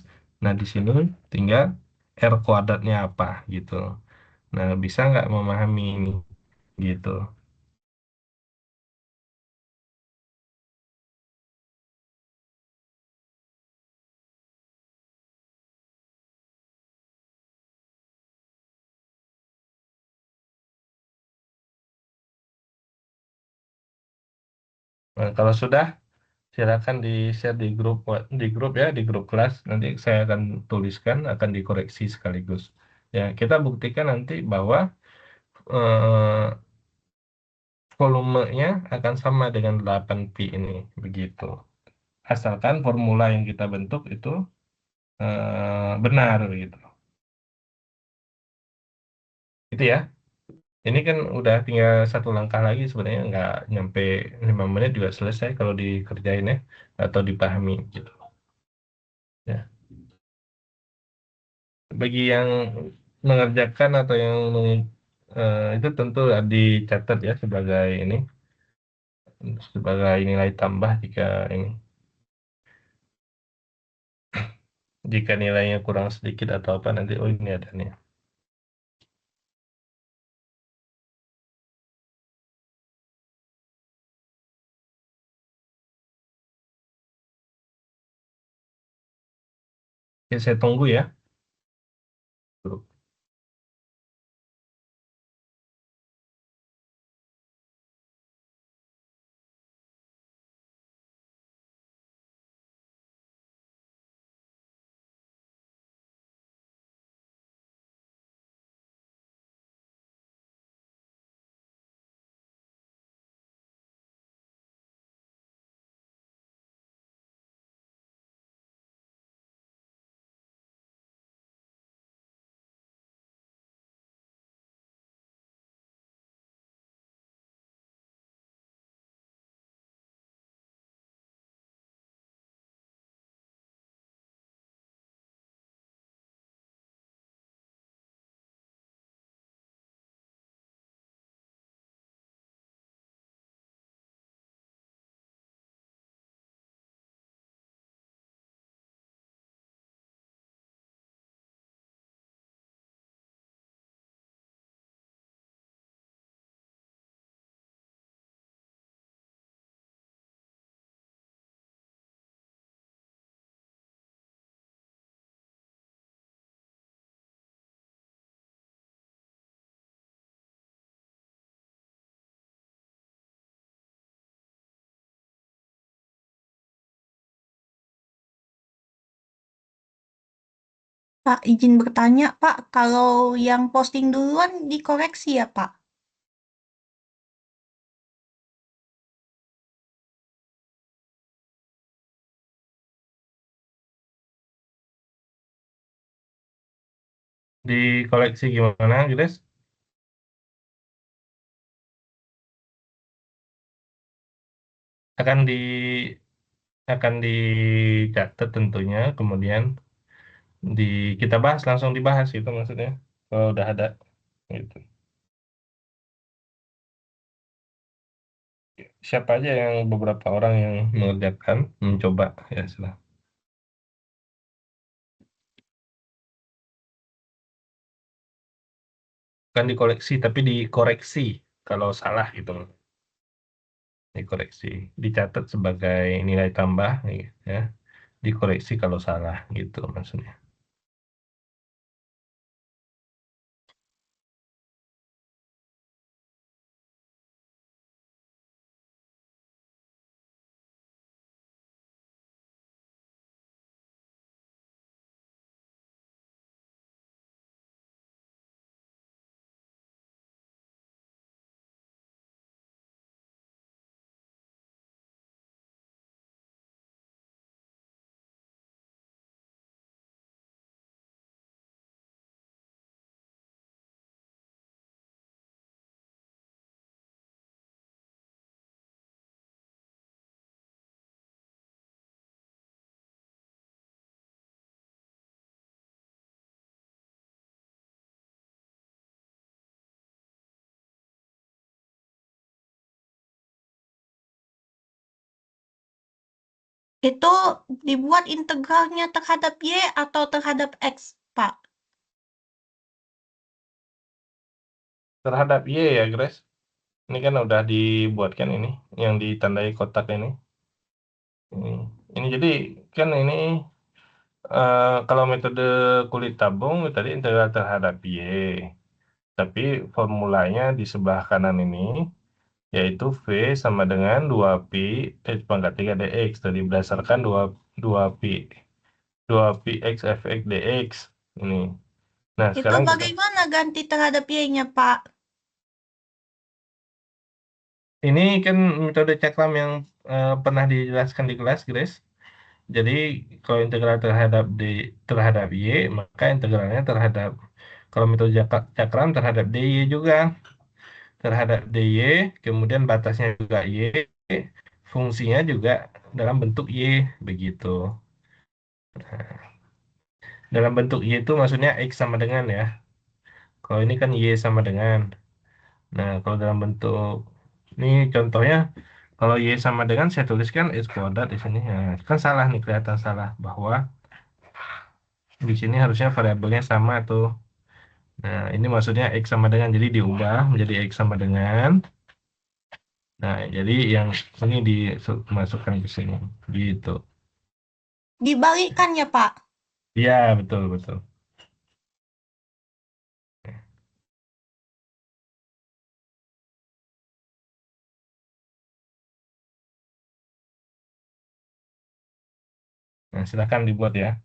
Nah, di sini tinggal R kuadratnya apa gitu. Nah, bisa nggak memahami ini gitu. Nah, kalau sudah silakan di-share di grup ya, di grup kelas. Nanti saya akan tuliskan, akan dikoreksi sekaligus. Ya, kita buktikan nanti bahwa eh, volumenya akan sama dengan 8pi ini, begitu. Asalkan formula yang kita bentuk itu benar gitu. Itu ya. Ini kan udah tinggal satu langkah lagi, sebenarnya nggak nyampe 5 menit juga selesai kalau dikerjain ya atau dipahami gitu. Ya. Bagi yang mengerjakan atau yang itu tentu dicatat ya sebagai nilai tambah jika nilainya kurang sedikit atau apa nanti oh ini ada nih. Oke, saya tunggu ya. Pak, izin bertanya, Pak, kalau yang posting duluan dikoreksi ya, Pak? Di koleksi gimana, Grace? Akan di akan dicatat tentunya, kemudian di kita bahas langsung dibahas itu maksudnya. Kalau udah ada gitu. Siapa aja yang beberapa orang yang mengerjakan, mencoba ya sudah. Bukan dikoleksi tapi dikoreksi kalau salah gitu. Dikoreksi, dicatat sebagai nilai tambah ya. Dikoreksi kalau salah gitu maksudnya. Itu dibuat integralnya terhadap Y atau terhadap X, Pak? Terhadap Y ya, Grace. Ini kan udah dibuatkan ini, yang ditandai kotak ini. Ini jadi kan ini kalau metode kulit tabung tadi integral terhadap Y. Tapi formulanya di sebelah kanan ini yaitu V sama dengan 2pi X pangkat 3 dx. Tadi berdasarkan 2pi X fx dx. Ini. Nah, Itu sekarang kita bagaimana ganti terhadap Y-nya, Pak? ini kan metode cakram yang pernah dijelaskan di kelas, Grace. Jadi kalau integral terhadap y, maka integralnya terhadap kalau metode cakram terhadap dy juga terhadap dy, kemudian batasnya juga y, fungsinya juga dalam bentuk y begitu. Dalam bentuk y itu maksudnya x sama dengan ya. Kalau ini kan y sama dengan. Nah, kalau dalam bentuk ini contohnya kalau y sama dengan saya tuliskan x kuadrat di sini. Nah, kan salah nih, kelihatan salah bahwa di sini harusnya variabelnya sama tuh. Nah, ini maksudnya X sama dengan, jadi diubah menjadi X sama dengan. Nah, jadi yang ini dimasukkan ke sini. Gitu. Dibalikkan ya, Pak? Iya, betul, betul. Nah, silakan dibuat ya.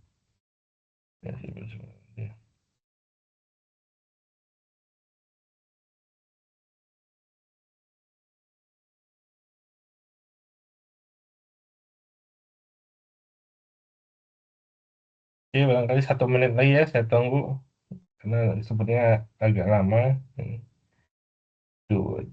Oke, barangkali 1 menit lagi ya, saya tunggu. Karena sepertinya agak lama. Tuh,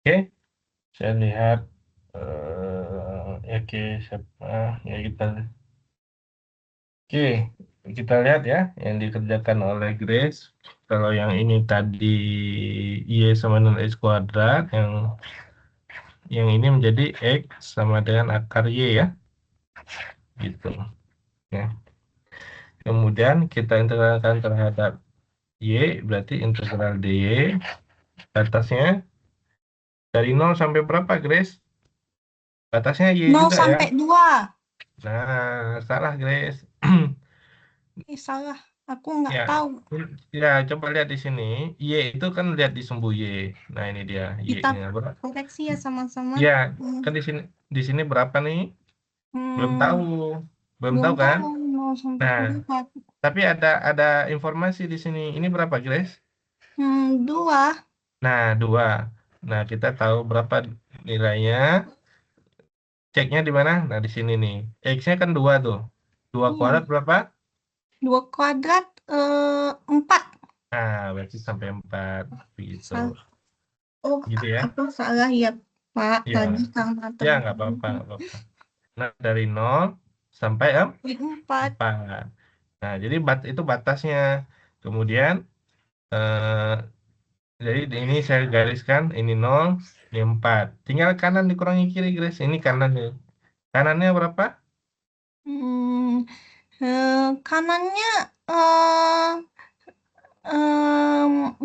Oke, saya lihat oke siapa ya kita lihat ya yang dikerjakan oleh Grace. Kalau yang ini tadi Y sama dengan X kuadrat, yang ini menjadi X sama dengan akar Y ya, gitu ya. Kemudian kita integralkan terhadap Y, berarti integral dy batasnya dari 0 sampai berapa, Grace? Batasnya Y 0 juga ya. sampai 2. Nah, salah, Grace. Salah. Aku nggak Ya, tahu. ya, coba lihat di sini. Y itu kan lihat di sumbu Y. Nah, ini dia Kita Y-nya berapa? koreksi ya sama-sama. Ya, Hmm. kan di sini berapa nih? Belum tahu. Belum Belum tahu kan? tahu 0 sampai Nah, 4. tapi ada informasi di sini. Ini berapa, Grace? 2. Nah, 2. Nah, kita tahu berapa nilainya. Ceknya di mana? Nah, di sini nih. X-nya kan 2 tuh. 2 Iya. kuadrat berapa? 2 kuadrat 4. Nah, berarti sampai 4. Begitu. Salah. Oh, Gitu ya. aku salah ya, Pak. Ya, Tadi karena ya nggak apa-apa, nggak apa-apa. Nah, dari 0 sampai 4. 4. Nah, jadi itu batasnya. Kemudian, eh, jadi ini saya gariskan, ini 0, ini 4. Tinggal kanan dikurangi kiri, Grace. Ini kanannya. Kanannya berapa? Hmm, kanannya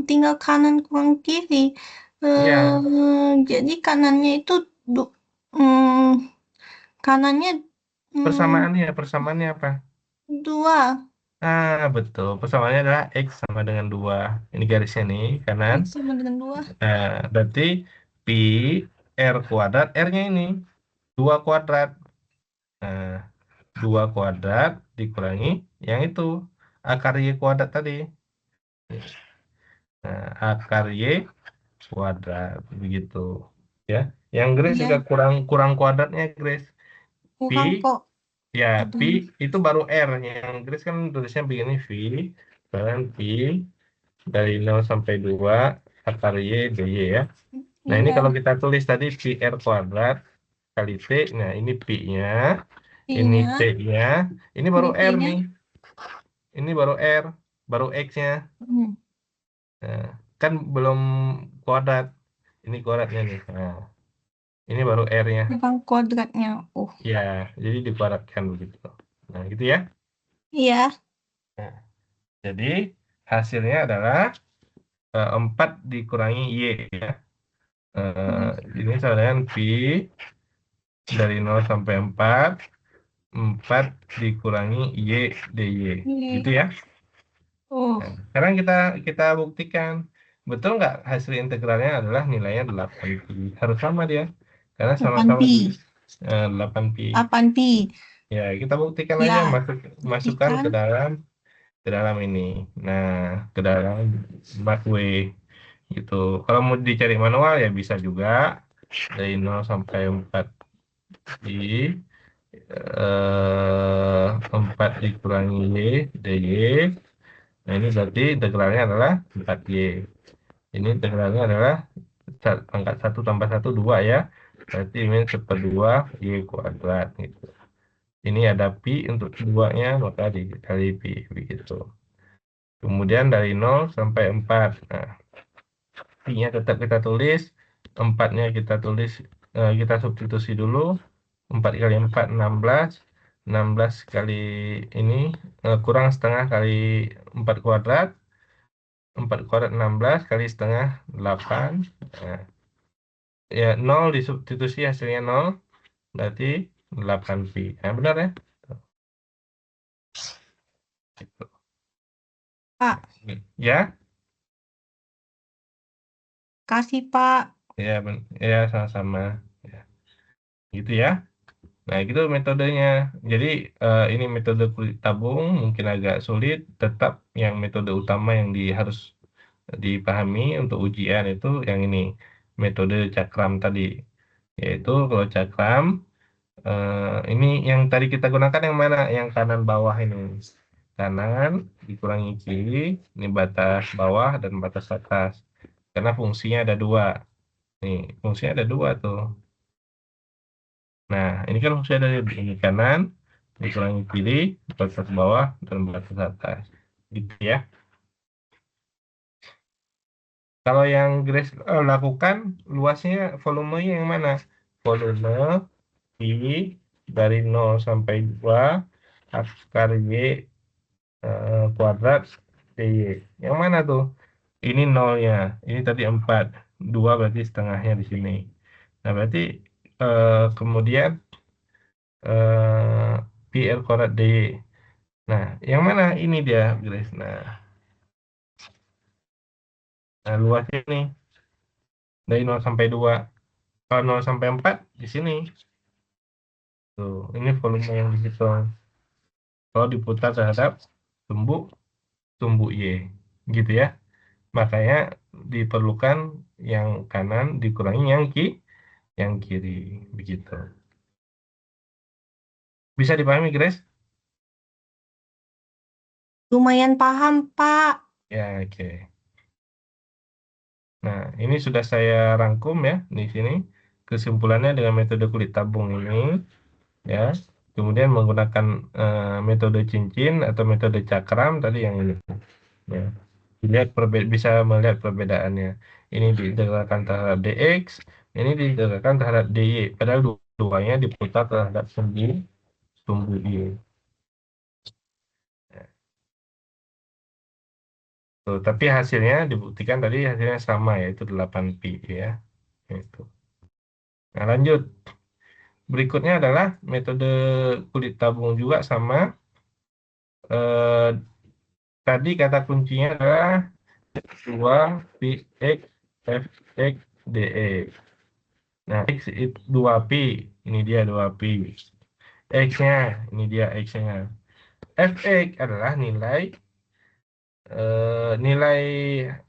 tinggal kanan kurang kiri. Iya, Jadi kanannya itu hmm, kanannya persamaannya apa? 2. Ah, betul. Persamaannya adalah X sama dengan 2. Ini garisnya nih, kanan. X sama dengan 2. Nah, berarti pi R kuadrat, R-nya ini 2 kuadrat. Nah, 2 kuadrat dikurangi yang itu, akar Y kuadrat tadi. Nah, akar Y kuadrat, begitu. Ya, yang Grace juga Iya, kurang kuadratnya, Grace. Pi, kurang kok. ya, Ada. pi itu baru R. Yang Grace kan tulisnya begini, V. Dan pi dari 0 sampai 2 akar Y dy ya. Nah, ini Iya, kalau kita tulis tadi pi R kuadrat kali T, nah ini pi-nya, ini P-nya, T-nya, ini baru ini R T-nya. nih, ini baru R, baru X-nya. Hmm, Nah, kan belum kuadrat, ini kuadratnya nih. Nah, ini baru R-nya. kurang kuadratnya. Oh, Ya, jadi dikuadratkan begitu. Nah, gitu ya. iya. Nah, jadi hasilnya adalah 4 dikurangi Y ya. Hmm, Ini sama dengan pi dari 0 sampai 4, 4 dikurangi Y dy. Gitu Iya. ya. Oh, Nah, sekarang kita buktikan. Betul nggak hasil integralnya adalah nilainya 8 pi. Harus sama dia. Karena 8 sama-sama pi. 8 pi. 8 pi. Ya, kita buktikan aja, Ya, masukkan buktikan. ke dalam ini. Nah, ke dalam Markway gitu. Kalau mau dicari manual ya bisa juga dari 0 sampai 4 pi 4 dikurangi Y dy. Nah, ini berarti integralnya adalah 4y. Ini integralnya adalah pangkat 1 tambah 1 2 ya. Berarti ini seperdua Y kuadrat gitu. Ini ada pi untuk keduanya, maka dikali pi begitu. Kemudian dari 0 sampai 4. Nah, pi-nya tetap kita tulis, 4-nya kita tulis, kita substitusi dulu. 4 kali 4, 16. 16 kali ini kurang setengah kali 4 kuadrat. 4 kuadrat 16 kali setengah 8. Nah, ya 0 disubstitusi hasilnya 0. Berarti 8 pi. Nah, benar ya? Gitu. Pak, Ya, kasih Pak. ya, ya sama-sama. Ya, gitu ya. Nah, gitu metodenya. Jadi ini metode kulit tabung mungkin agak sulit. Tetap yang metode utama yang harus dipahami untuk ujian itu yang ini, metode cakram tadi. Yaitu kalau cakram, ini yang tadi kita gunakan yang mana? Yang kanan bawah ini. Kanan dikurangi kiri, ini batas bawah dan batas atas. Karena fungsinya ada 2. Nih, fungsinya ada dua tuh. Nah, ini kan fungsi dari ini kanan, dikurangi kiri, batas bawah, dan batas atas. Gitu ya. Kalau yang Grace lakukan, luasnya, volumenya yang mana? Volume I dari 0 sampai 2, akar Y kuadrat DY. Yang mana tuh? Ini nolnya, ini tadi 4. 2 berarti setengahnya di sini. Nah, berarti kemudian PR kuadrat DY. Nah, yang mana ini dia, Grace? Nah, luasnya ini dari 0 sampai 2. Kalau 0 sampai 4 di sini. Tuh, ini volume yang dihitung. Kalau diputar terhadap sumbu Y. Gitu ya. Makanya diperlukan yang kanan dikurangi yang kiri. Begitu. Bisa dipahami, Grace? Lumayan paham, Pak. Ya, oke. Nah, ini sudah saya rangkum ya di sini. Kesimpulannya dengan metode kulit tabung ini, ya. Kemudian menggunakan metode cincin atau metode cakram tadi yang ini. Ya. Bisa melihat perbedaannya. Ini diintegralkan terhadap dx, ini diintegralkan terhadap dy. Padahal duanya diputar terhadap sumbu y. Ya. Tuh, tapi hasilnya dibuktikan tadi hasilnya sama, yaitu 8pi ya. Itu. Nah, lanjut. Berikutnya adalah metode kulit tabung juga sama. Eh, Tadi kata kuncinya adalah 2px fx dx. Nah, x itu 2pi. Ini dia 2pi. X-nya, ini dia X-nya. Fx adalah nilai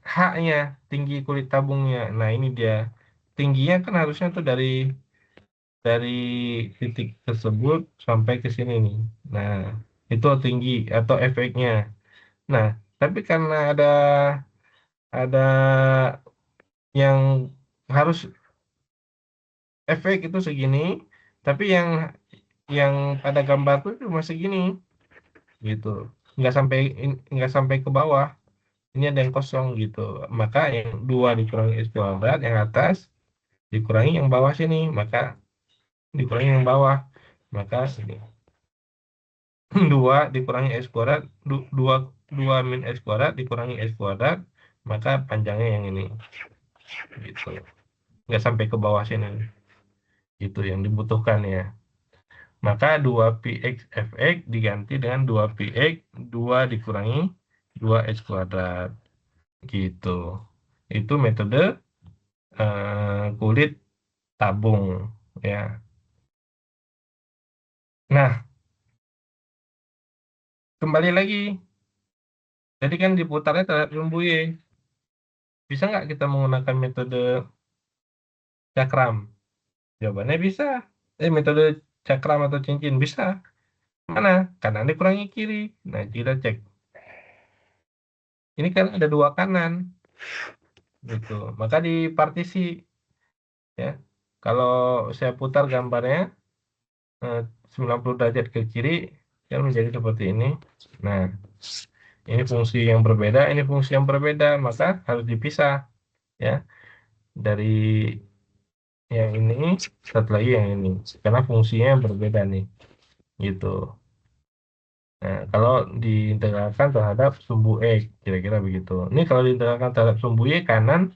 H-nya, tinggi kulit tabungnya. Nah, ini dia. Tingginya kan harusnya tuh dari titik tersebut sampai ke sini nih. Nah, itu tinggi atau efeknya. Nah, tapi karena ada yang harus efek itu segini, tapi yang pada gambar tuh cuma segini, gitu. Nggak sampai ke bawah. Ini ada yang kosong gitu. Maka yang 2 dikurangi x kuadrat yang atas dikurangi yang bawah sini, maka dikurangi yang bawah. Maka ini 2 dikurangi x kuadrat, 2 min x kuadrat dikurangi x kuadrat, maka panjangnya yang ini. Gitu. Nggak sampai ke bawah sini. Itu yang dibutuhkan ya. Maka 2px fx diganti dengan 2px, 2 dikurangi 2x kuadrat. Gitu. Itu metode kulit tabung ya. Nah, kembali lagi. Jadi kan diputarnya terhadap sumbu Y. Bisa nggak kita menggunakan metode cakram? Jawabannya bisa. Metode cakram atau cincin bisa. Mana? Kanan dikurangi kiri. Nah, kita cek. Ini kan ada 2 kanan. Gitu. Maka di partisi ya. Kalau saya putar gambarnya 90 derajat ke kiri kan menjadi seperti ini. Nah, ini fungsi yang berbeda, ini fungsi yang berbeda, maka harus dipisah ya dari yang ini satu lagi yang ini karena fungsinya berbeda nih gitu. Nah, kalau diintegralkan terhadap sumbu x kira-kira begitu. Ini kalau diintegralkan terhadap sumbu y kanan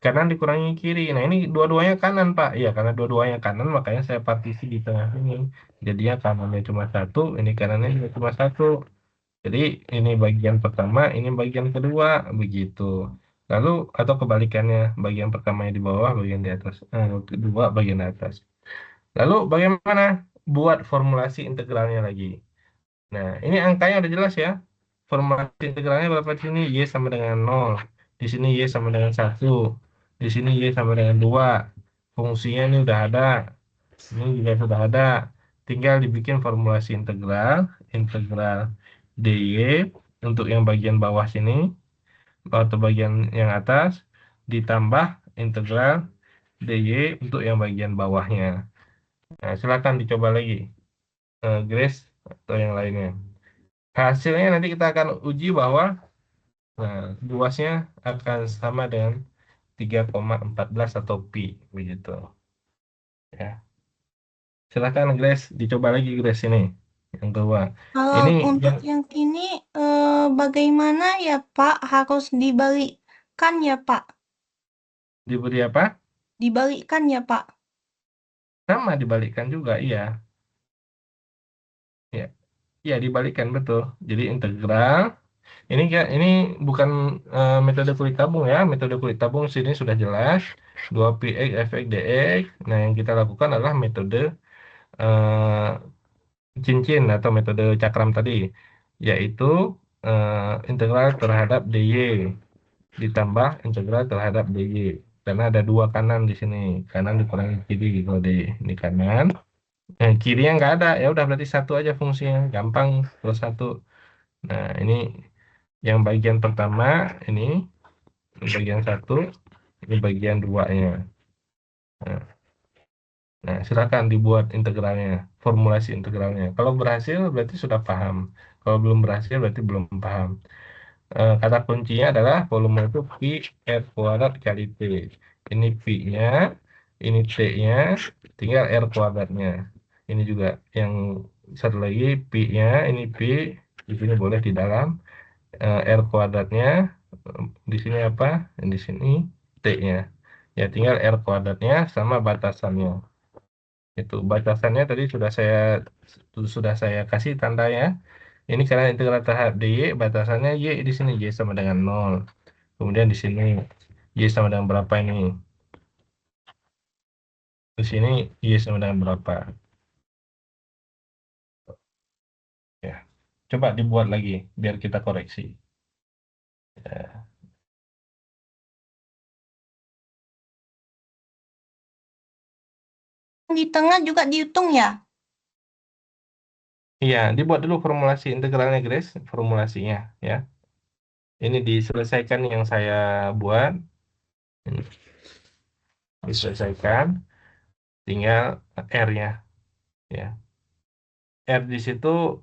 dikurangi kiri. Nah, ini dua-duanya kanan, Pak. Iya, karena dua-duanya kanan, makanya saya partisi di tengah ini. Jadinya kanannya cuma satu, ini kanannya juga cuma satu. Jadi, ini bagian pertama, ini bagian kedua, begitu. Lalu, atau kebalikannya, bagian pertamanya di bawah, bagian di atas. Kedua, bagian atas. Lalu, bagaimana buat formulasi integralnya lagi? Nah, ini angkanya udah jelas ya. Formulasi integralnya berapa di sini? Y sama dengan 0. Di sini Y sama dengan 1. Di sini Y sama dengan 2. Fungsinya ini udah ada. Ini juga sudah ada. Tinggal dibikin formulasi integral. Integral DY untuk yang bagian bawah sini. Atau bagian yang atas. Ditambah integral DY untuk yang bagian bawahnya. Nah, silakan dicoba lagi, Grace atau yang lainnya. Hasilnya nanti kita akan uji bahwa luasnya akan sama dengan 3,14 atau pi begitu. Ya. Silakan Grace, dicoba lagi Grace ini yang kedua. Kalau Ini untuk yang ini bagaimana ya Pak? Harus dibalikkan ya Pak? diberi apa? Dibalikkan ya Pak? Sama dibalikkan juga, iya. Ya, ya dibalikkan betul. Jadi integral. Ini bukan metode kulit tabung ya. Metode kulit tabung sini sudah jelas 2px fx dx. Nah, yang kita lakukan adalah metode eh, cincin atau metode cakram tadi, yaitu integral terhadap dy ditambah integral terhadap dy. Karena ada dua kanan di sini, kanan dikurangi kiri kalau di ini kanan. Kirinya nggak ada, ya udah berarti satu aja fungsinya, gampang plus satu. Nah, ini yang bagian pertama, ini bagian satu, ini bagian duanya. Nah, silakan dibuat integralnya, formulasi integralnya. Kalau berhasil berarti sudah paham. Kalau belum berhasil berarti belum paham. Kata kuncinya adalah volume itu Pi R kuadrat kali T. Ini Pi-nya, ini T-nya, tinggal R kuadratnya. Ini juga yang satu lagi Pi-nya, ini Pi, di sini boleh di dalam. R kuadratnya, di sini apa? Di sini T-nya. Ya tinggal R kuadratnya sama batasannya. Itu batasannya tadi sudah saya kasih tandanya. Ini karena integral terhadap dy, batasannya y di sini y sama dengan 0. Kemudian di sini y sama dengan berapa ini? Di sini y sama dengan berapa? Ya. Coba dibuat lagi biar kita koreksi. Ya. Di tengah juga dihitung ya? Iya, dibuat dulu formulasi integralnya, Grace, formulasinya ya. Ini diselesaikan yang saya buat. Ini diselesaikan, tinggal R-nya ya. R di situ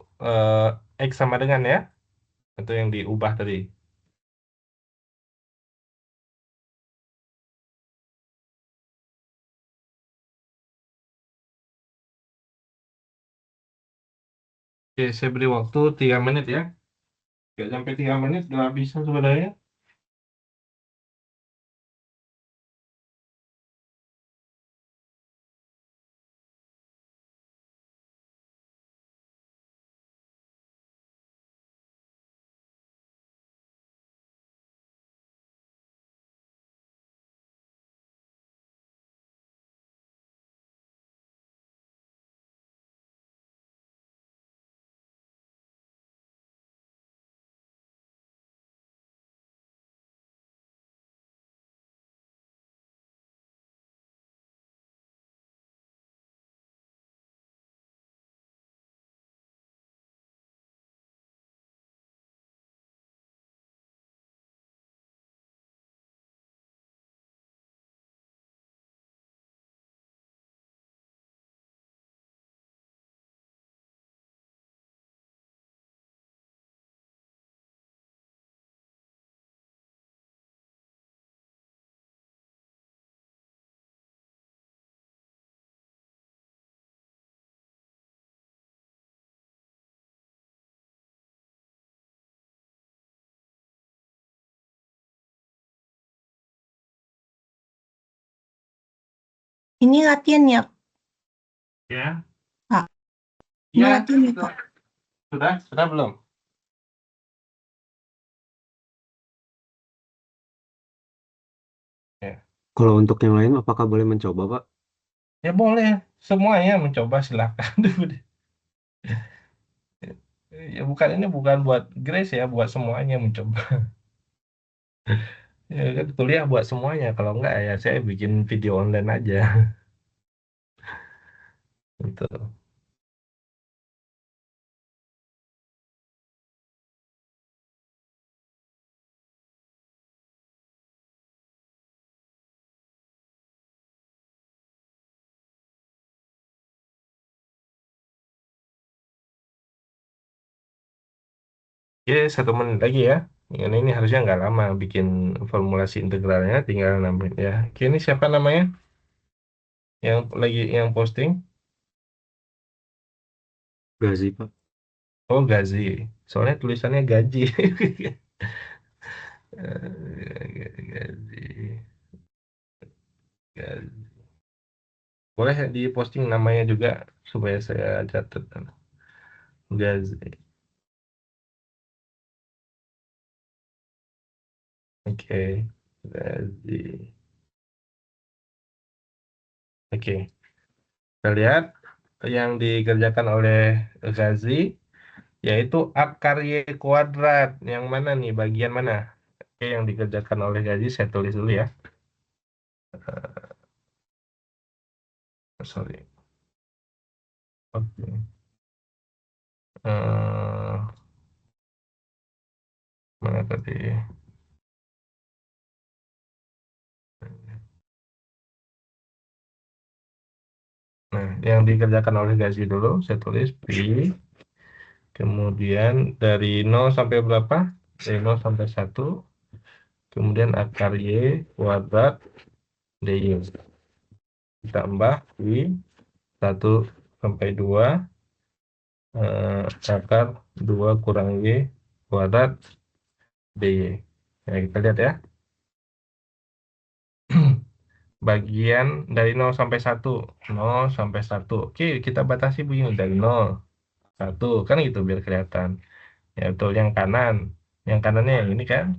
X sama dengan ya, itu yang diubah tadi. Oke, saya beri waktu 3 menit ya. Nggak sampai 3 menit udah bisa sebenarnya. Ini latihan ya Ya. Pak? Ini Ya, latihan ya Pak? sudah belum? Ya. Kalau untuk yang lain, apakah boleh mencoba, Pak? Ya boleh, semuanya mencoba silakan. Ya bukan, ini bukan buat Grace ya, buat semuanya mencoba. Ya kan kuliah buat semuanya. Kalau enggak ya saya bikin video online aja. Gitu. Oke, 1 menit lagi ya. Ini harusnya nggak lama bikin formulasi integralnya, tinggal nambahin ya. Oke, ini siapa namanya? Yang posting? Gazi, Pak. Oh, Gazi. Soalnya tulisannya gaji. Gazi. Gazi. Boleh di posting namanya juga supaya saya catat. Gazi. Oke. Gazi. Oke. Kita lihat yang dikerjakan oleh Gazi yaitu akar Y kuadrat. Yang mana nih? Bagian mana? Oke, yang dikerjakan oleh Gazi saya tulis dulu ya. Sorry. Oke. Eh, mana tadi? Nah, yang dikerjakan oleh Gazi dulu saya tulis Pi. Kemudian dari 0 sampai berapa? Dari 0 sampai 1. Kemudian akar Y kuadrat DY. Ditambah Pi 1 sampai 2. Akar 2 kurang Y kuadrat DY. Nah, kita lihat ya. Bagian dari 0 sampai 1. 0 sampai 1. Oke, kita batasi begini. Dari 0, 1. Kan gitu biar kelihatan. Ya, betul. Yang kanan. Yang kanannya yang ini kan.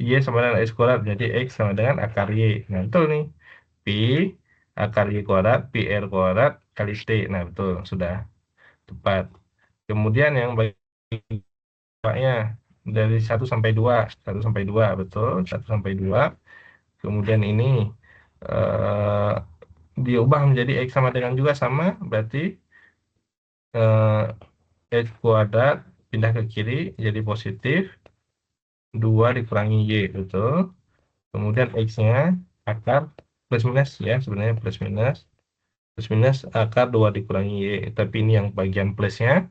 Y sama dengan X kuadrat. Jadi X sama dengan akar Y. Nah, betul nih. Pi akar Y kuadrat, Pi R kuadrat kali T. Nah, betul. Sudah tepat. Kemudian yang bagiannya dari 1 sampai 2. 1 sampai 2. Betul. 1 sampai 2. Kemudian ini eh, diubah menjadi X sama dengan juga sama. Berarti X kuadrat pindah ke kiri jadi positif. 2 dikurangi Y. Betul. Kemudian X-nya akar plus minus ya, sebenarnya plus minus. Plus minus akar 2 dikurangi Y. Tapi ini yang bagian plusnya.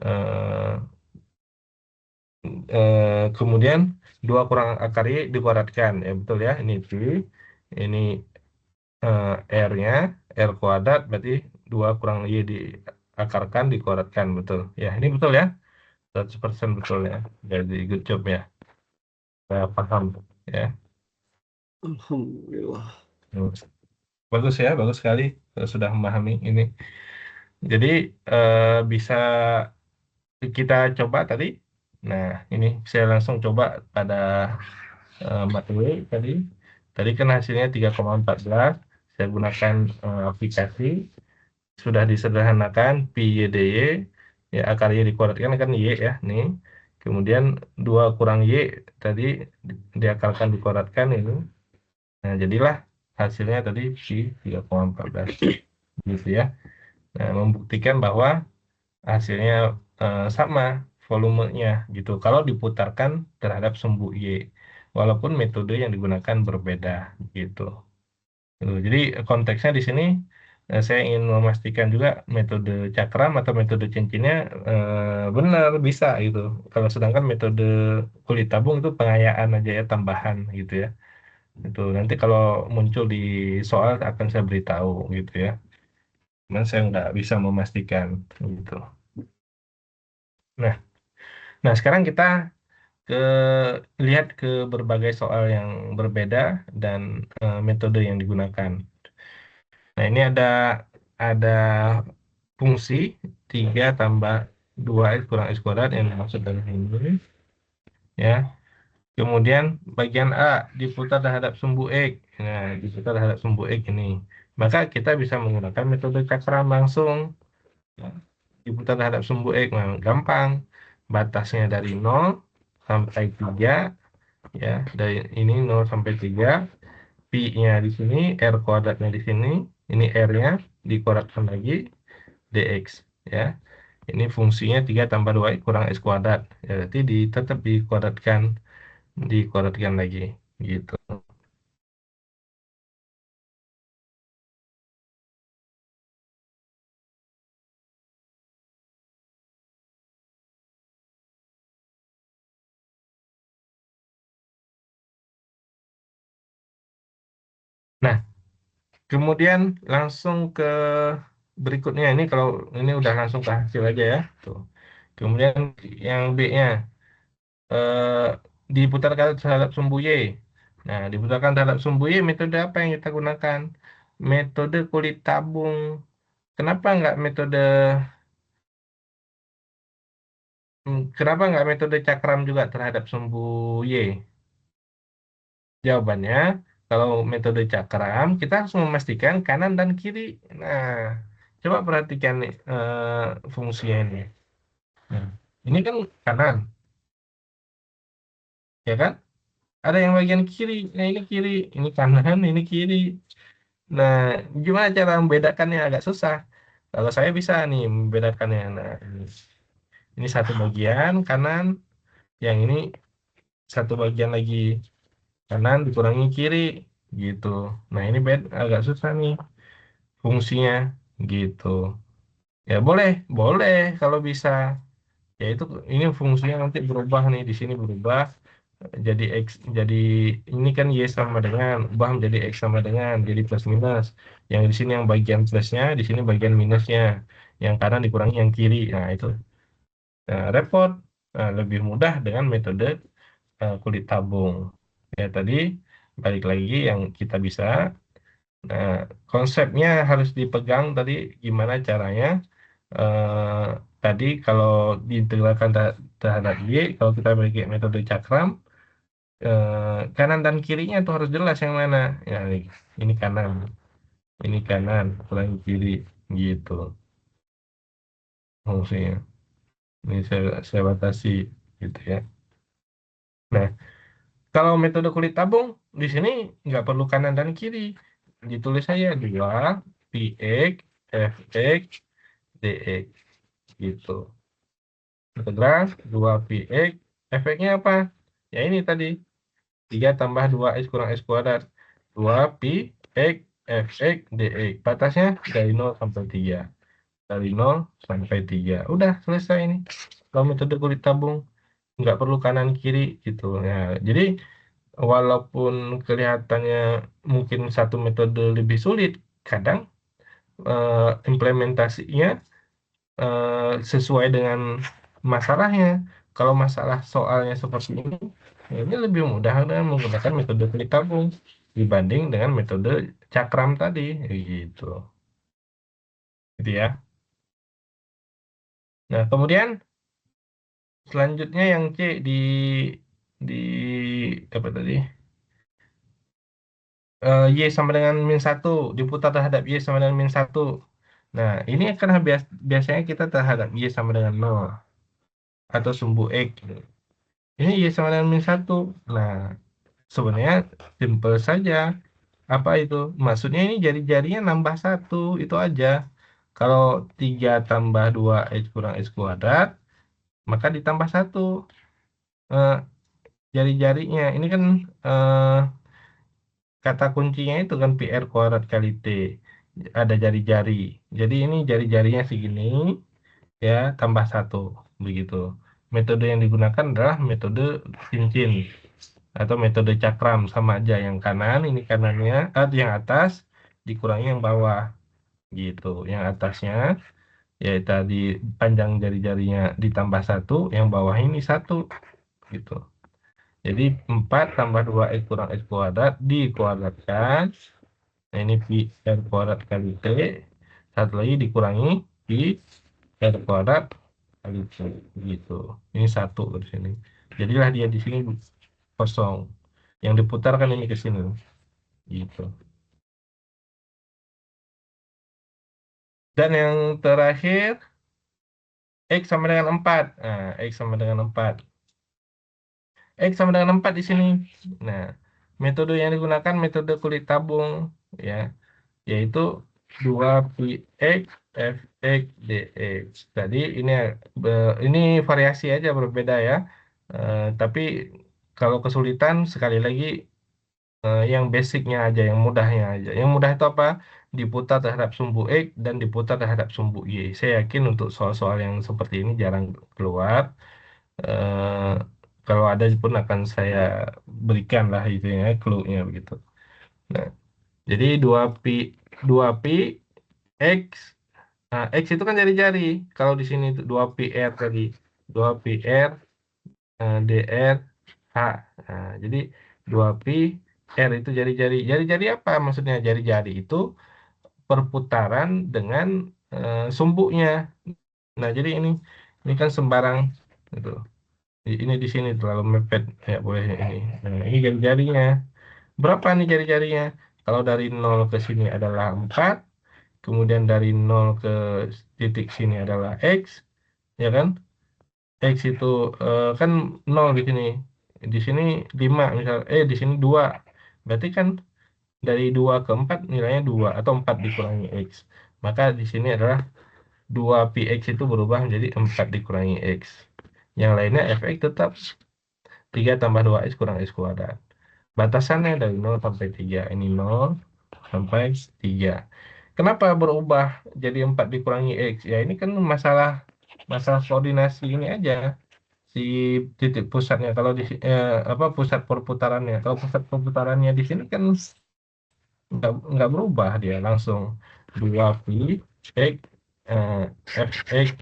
Eh, Kemudian 2 kurang akar Y dikuadratkan. Ya betul ya, ini Pi. Ini R-nya, R kuadrat berarti 2 kurang Y diakarkan, dikuadratkan. Betul. Ya, ini betul ya. 100% betul ya. Jadi good job ya. Saya paham ya. Alhamdulillah. Bagus ya, bagus sekali sudah memahami ini. Jadi bisa kita coba tadi. Nah, ini saya langsung coba pada materi tadi. Tadi kan hasilnya 3,14. Saya gunakan aplikasi. Sudah disederhanakan Pi YDY. Ya, akar Y dikuadratkan kan Y ya. Nih. Kemudian 2 kurang Y tadi diakarkan dikuadratkan ini. Nah, jadilah hasilnya tadi Pi 3,14. Gitu ya. Nah, membuktikan bahwa hasilnya sama volumenya gitu. Kalau diputarkan terhadap sumbu Y, walaupun metode yang digunakan berbeda gitu. Gitu. Jadi konteksnya di sini saya ingin memastikan juga metode cakram atau metode cincinnya benar bisa gitu. Kalau sedangkan metode kulit tabung itu pengayaan aja ya, tambahan gitu ya. Itu nanti kalau muncul di soal akan saya beritahu gitu ya. Cuman saya nggak bisa memastikan gitu. Nah, nah sekarang kita ke lihat ke berbagai soal yang berbeda dan metode yang digunakan. Nah, ini ada fungsi 3 tambah 2X kurang X kuadrat yang dimaksud dengan ini ya. Kemudian bagian A diputar terhadap sumbu X. Nah, diputar terhadap sumbu X ini. Maka kita bisa menggunakan metode cakram langsung. Ya. Diputar terhadap sumbu X. Nah, gampang. Batasnya dari 0 sampai 3 ya. Dari ini 0 sampai 3. Pi-nya di sini, R kuadratnya di sini. Ini R-nya dikuadratkan lagi dx ya. Ini fungsinya 3 tambah 2 kurang x kuadrat. Ya, berarti tetap dikuadratkan lagi gitu. Nah, kemudian langsung ke berikutnya. Ini kalau ini udah langsung ke hasil aja ya. Tuh. Kemudian yang B-nya eh, diputarkan terhadap sumbu Y. Nah, diputarkan terhadap sumbu Y, metode apa yang kita gunakan? Metode kulit tabung. Kenapa nggak metode cakram juga terhadap sumbu Y? Jawabannya, kalau metode cakram, kita harus memastikan kanan dan kiri. Nah, coba perhatikan nih, fungsinya ini. Nah, ini kan kanan, ya kan? Ada yang bagian kiri. Nah, ini kiri, ini kanan, ini kiri. Nah, gimana cara membedakannya agak susah. Kalau saya bisa nih membedakannya. Nah, ini satu bagian kanan, yang ini satu bagian lagi kanan dikurangi kiri, gitu. Nah, ini agak susah nih fungsinya, gitu. Ya boleh, boleh kalau bisa. Ya itu ini fungsinya nanti berubah nih di sini berubah jadi X, jadi ini kan Y sama dengan ubah menjadi X sama dengan jadi plus minus. Yang di sini yang bagian plusnya, di sini bagian minusnya. Yang kanan dikurangi yang kiri. Nah, itu. Nah, repot. Nah, lebih mudah dengan metode kulit tabung. Ya tadi balik lagi yang kita bisa. Nah, konsepnya harus dipegang tadi gimana caranya. eh, Tadi kalau diintegralkan terhadap Y, kalau kita pakai metode cakram, kanan dan kirinya itu harus jelas yang mana. Ya, ini kanan, kurang kiri, gitu fungsinya. Ini saya batasi, gitu ya. Nah, kalau metode kulit tabung, di sini nggak perlu kanan dan kiri. Ditulis saja 2 Px, Fx, Dx, gitu. Integral 2 Px, efeknya apa? Ya ini tadi, 3 tambah 2x kurang x kuadrat. 2 pi x fx dx. Batasnya dari 0 sampai 3. Dari 0 sampai 3. Udah selesai ini. Kalau metode kulit tabung, nggak perlu kanan kiri gitu. Ya, jadi walaupun kelihatannya mungkin satu metode lebih sulit, kadang implementasinya sesuai dengan masalahnya. Kalau masalah soalnya seperti ini lebih mudah dengan menggunakan metode kulit tabung dibanding dengan metode cakram tadi, gitu. Gitu ya. Nah, kemudian selanjutnya yang C di apa tadi? Y sama dengan min 1 diputar terhadap Y sama dengan min 1. Nah, ini kan biasanya kita terhadap Y sama dengan 0 atau sumbu X. Ini Y sama dengan min 1. Nah, sebenarnya simple saja. Apa itu? Maksudnya ini jari-jarinya nambah 1, itu aja. Kalau 3 tambah 2x kurang x kuadrat, maka ditambah 1. Eh, Jari-jarinya, ini kan eh, kata kuncinya itu kan PR kuadrat kali T. Ada jari-jari. Jadi ini jari-jarinya segini, ya, tambah 1. Begitu. Metode yang digunakan adalah metode cincin atau metode cakram, sama aja. Yang kanan ini kanannya, yang atas dikurangi yang bawah, gitu. Yang atasnya ya tadi panjang jari-jarinya ditambah 1, yang bawah ini 1, gitu. Jadi 4 tambah 2x kurang x kuadrat dikuadratkan. Nah, ini pi r kuadrat kali t. Satu lagi dikurangi pi r kuadrat kali t, gitu. Ini 1 di sini. Jadilah dia di sini kosong. Yang diputarkan ini ke sini, gitu. Dan yang terakhir, X sama dengan 4. Nah, X sama dengan 4. X sama dengan 4 di sini. Nah, metode yang digunakan metode kulit tabung, ya, yaitu 2 pi X Fx dx. Tadi ini variasi aja berbeda ya. Tapi kalau kesulitan sekali lagi, yang basicnya aja, yang mudahnya aja. Yang mudah itu apa? Diputar terhadap sumbu X dan diputar terhadap sumbu Y. Saya yakin untuk soal-soal yang seperti ini jarang keluar. Eh, Kalau ada pun akan saya berikan lah itu ya, clue-nya begitu. Nah, Jadi 2pi X. Nah, X itu kan jari-jari. Kalau di sini 2pi R tadi. 2pi R DR H. Nah, jadi 2pi R itu jari-jari. Jari-jari apa maksudnya? Jari-jari itu perputaran dengan sumbunya. Nah, jadi ini kan sembarang gitu. Ini di sini terlalu mepet, ya boleh ini. Nah, ini jari-jarinya. Berapa nih jari-jarinya? Kalau dari 0 ke sini adalah 4, kemudian dari 0 ke titik sini adalah X, ya kan? X itu kan 0 di sini. Di sini 5 misal, di sini 2. Berarti kan dari 2 ke 4 nilainya 2 atau 4 dikurangi X. Maka di sini adalah 2pi X itu berubah menjadi 4 dikurangi X. Yang lainnya fx tetap 3 tambah 2x kurang x kuadrat. Batasannya dari 0 sampai 3. Ini 0 sampai 3. Kenapa berubah jadi 4 dikurangi x? Ya ini kan masalah koordinasi ini aja. Si titik pusatnya kalau di apa pusat perputarannya. Kalau pusat perputarannya di sini kan nggak berubah, dia langsung 2pi x fx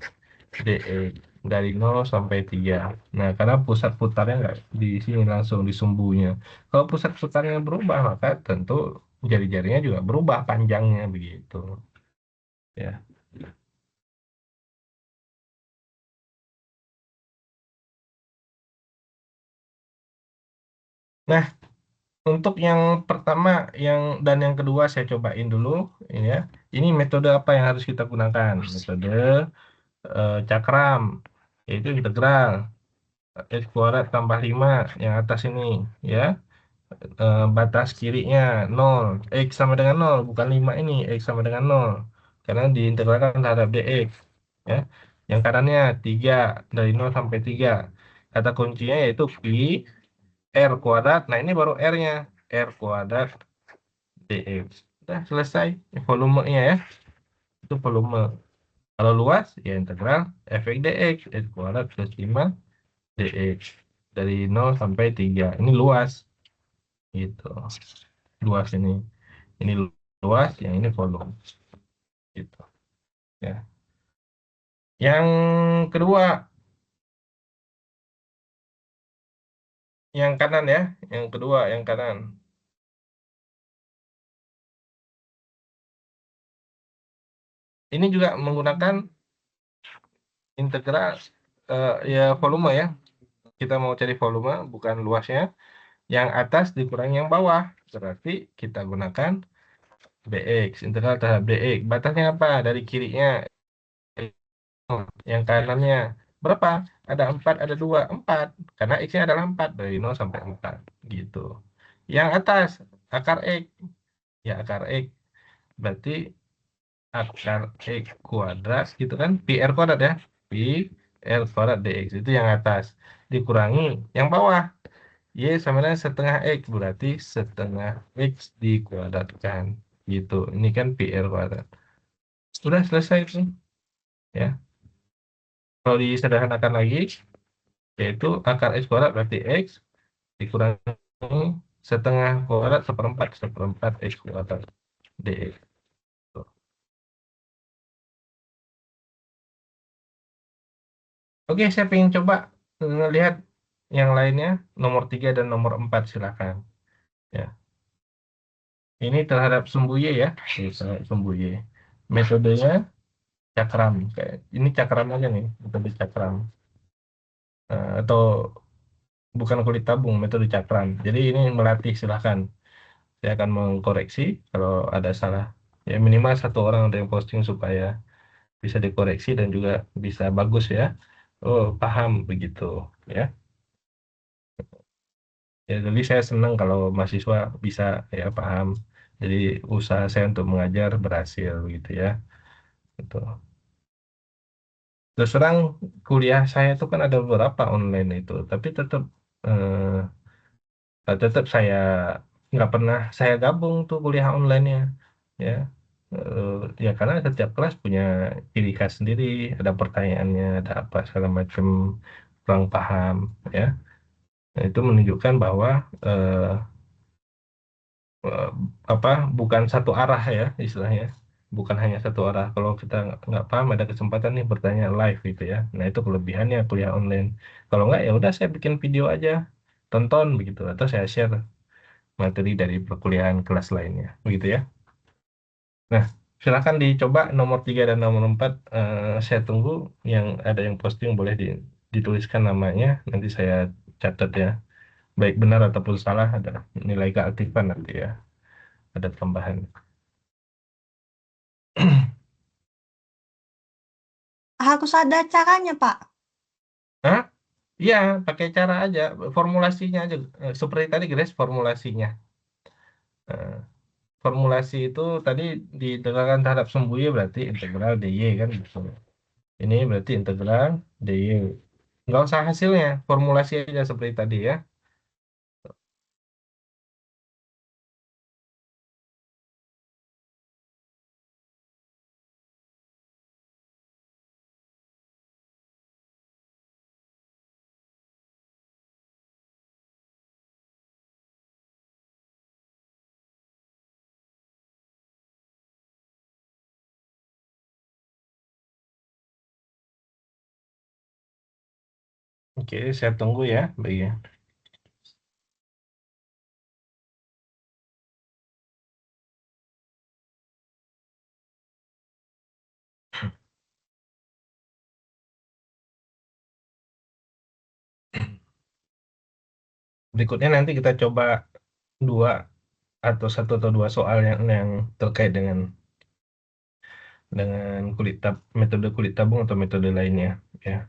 dx dari 0 sampai 3. Nah, karena pusat putarnya nggak di sini langsung di sumbunya. Kalau pusat putarnya berubah, maka tentu jari-jarinya juga berubah panjangnya begitu. Ya. Nah, untuk yang pertama dan yang kedua saya cobain dulu ini ya. Ini metode apa yang harus kita gunakan? Metode cakram, yaitu integral x kuadrat tambah 5 yang atas ini ya. Batas kirinya 0, X sama dengan 0, bukan 5 ini, X sama dengan 0, karena diintegralkan terhadap dx ya. Yang kanannya 3 dari 0 sampai 3. Kata kuncinya yaitu pi R kuadrat. Nah, ini baru R-nya, R kuadrat dx. Udah selesai volumenya ya, itu volume. Kalau luas ya integral fx dx, x kuadrat plus 5 dx dari 0 sampai 3. Ini luas gitu. Luas ini luas, yang ini volume gitu ya. Yang kedua, yang kanan ya, yang kedua yang kanan. Ini juga menggunakan integral ya volume ya. Kita mau cari volume bukan luasnya. Yang atas dikurangi yang bawah, berarti kita gunakan bx, integral terhadap dx. Batasnya apa? Dari kirinya, yang kanannya berapa? Ada 4, ada 2, 4. Karena x-nya adalah 4, dari 0 sampai 4. Gitu. Yang atas, akar x. Ya, akar x. Berarti akar x kuadrat, gitu kan? Pi r kuadrat ya. Pi r kuadrat dx. Itu yang atas. Dikurangi yang bawah. Y sama dengan setengah x. Berarti setengah x dikuadratkan. Gitu. Ini kan pi r kuadrat. Sudah selesai itu. Ya. Kalau disederhanakan lagi, yaitu akar x kuadrat berarti x dikurangi setengah kuadrat seperempat x kuadrat dx. Oke, saya ingin coba lihat yang lainnya, nomor 3 dan nomor 4 silakan. Ya. Ini terhadap sumbu Y ya, terhadap sumbu Y. Metodenya cakram, kayak ini cakram aja nih, metode cakram. Atau bukan kulit tabung, metode cakram. Jadi ini melatih silakan. Saya akan mengkoreksi kalau ada salah. Ya minimal satu orang ada yang posting supaya bisa dikoreksi dan juga bisa bagus ya. Oh, paham begitu ya. Ya, jadi saya senang kalau mahasiswa bisa ya paham. Jadi usaha saya untuk mengajar berhasil gitu ya. Gitu. Terus terang kuliah saya itu kan ada beberapa online itu, tapi tetap saya nggak pernah saya gabung tuh kuliah online-nya ya. Ya karena setiap kelas punya ciri khas sendiri, ada pertanyaannya, ada apa segala macam, kurang paham ya. Nah, itu menunjukkan bahwa eh, apa bukan satu arah ya istilahnya, bukan hanya satu arah. Kalau kita nggak paham, ada kesempatan nih bertanya live gitu ya. Nah itu kelebihannya kuliah online. Kalau nggak ya udah saya bikin video aja, tonton begitu, atau saya share materi dari perkuliahan kelas lainnya begitu ya. Nah silakan dicoba nomor 3 dan nomor 4. Saya tunggu yang ada yang posting, boleh dituliskan namanya, nanti saya catat ya, baik benar ataupun salah ada nilai keaktifan nanti ya, ada tambahan. Harus ada caranya, Pak. Hah? Iya, pakai cara aja, formulasinya aja. Seperti tadi Grace, formulasinya. Eh, Formulasi itu tadi diintegralkan terhadap sumbu Y berarti integral DY kan gitu. Ini berarti integral DY. Nggak usah hasilnya, formulasi aja seperti tadi ya. Oke, saya tunggu ya. Baik ya. Berikutnya nanti kita coba dua atau satu atau dua soal yang terkait dengan metode kulit tabung atau metode lainnya ya.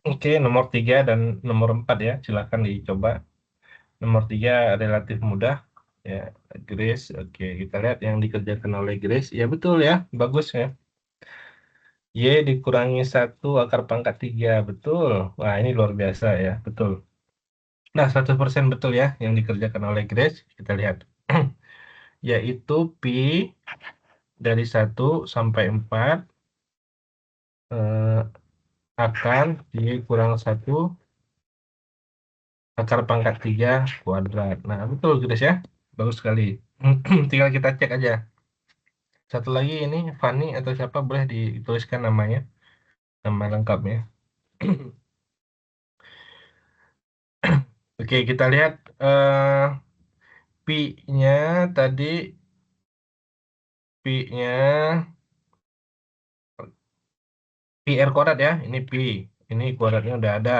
Oke, nomor 3 dan nomor 4 ya, silakan dicoba. Nomor 3 relatif mudah ya, Grace. Oke, kita lihat yang dikerjakan oleh Grace. Ya betul ya, bagus ya. Y dikurangi 1 / 3, betul. Wah ini luar biasa ya, betul. Nah 100% betul ya yang dikerjakan oleh Grace. Kita lihat. Yaitu Pi dari 1 sampai 4 eh, akan Y kurang 1 / 3 kuadrat. Nah betul Grace ya, bagus sekali. Tinggal kita cek aja. Satu lagi ini Fanny atau siapa, boleh dituliskan namanya, nama lengkapnya. Oke, kita lihat pi-nya tadi, pi-nya pi r kuadrat ya. Ini pi, ini kuadratnya udah ada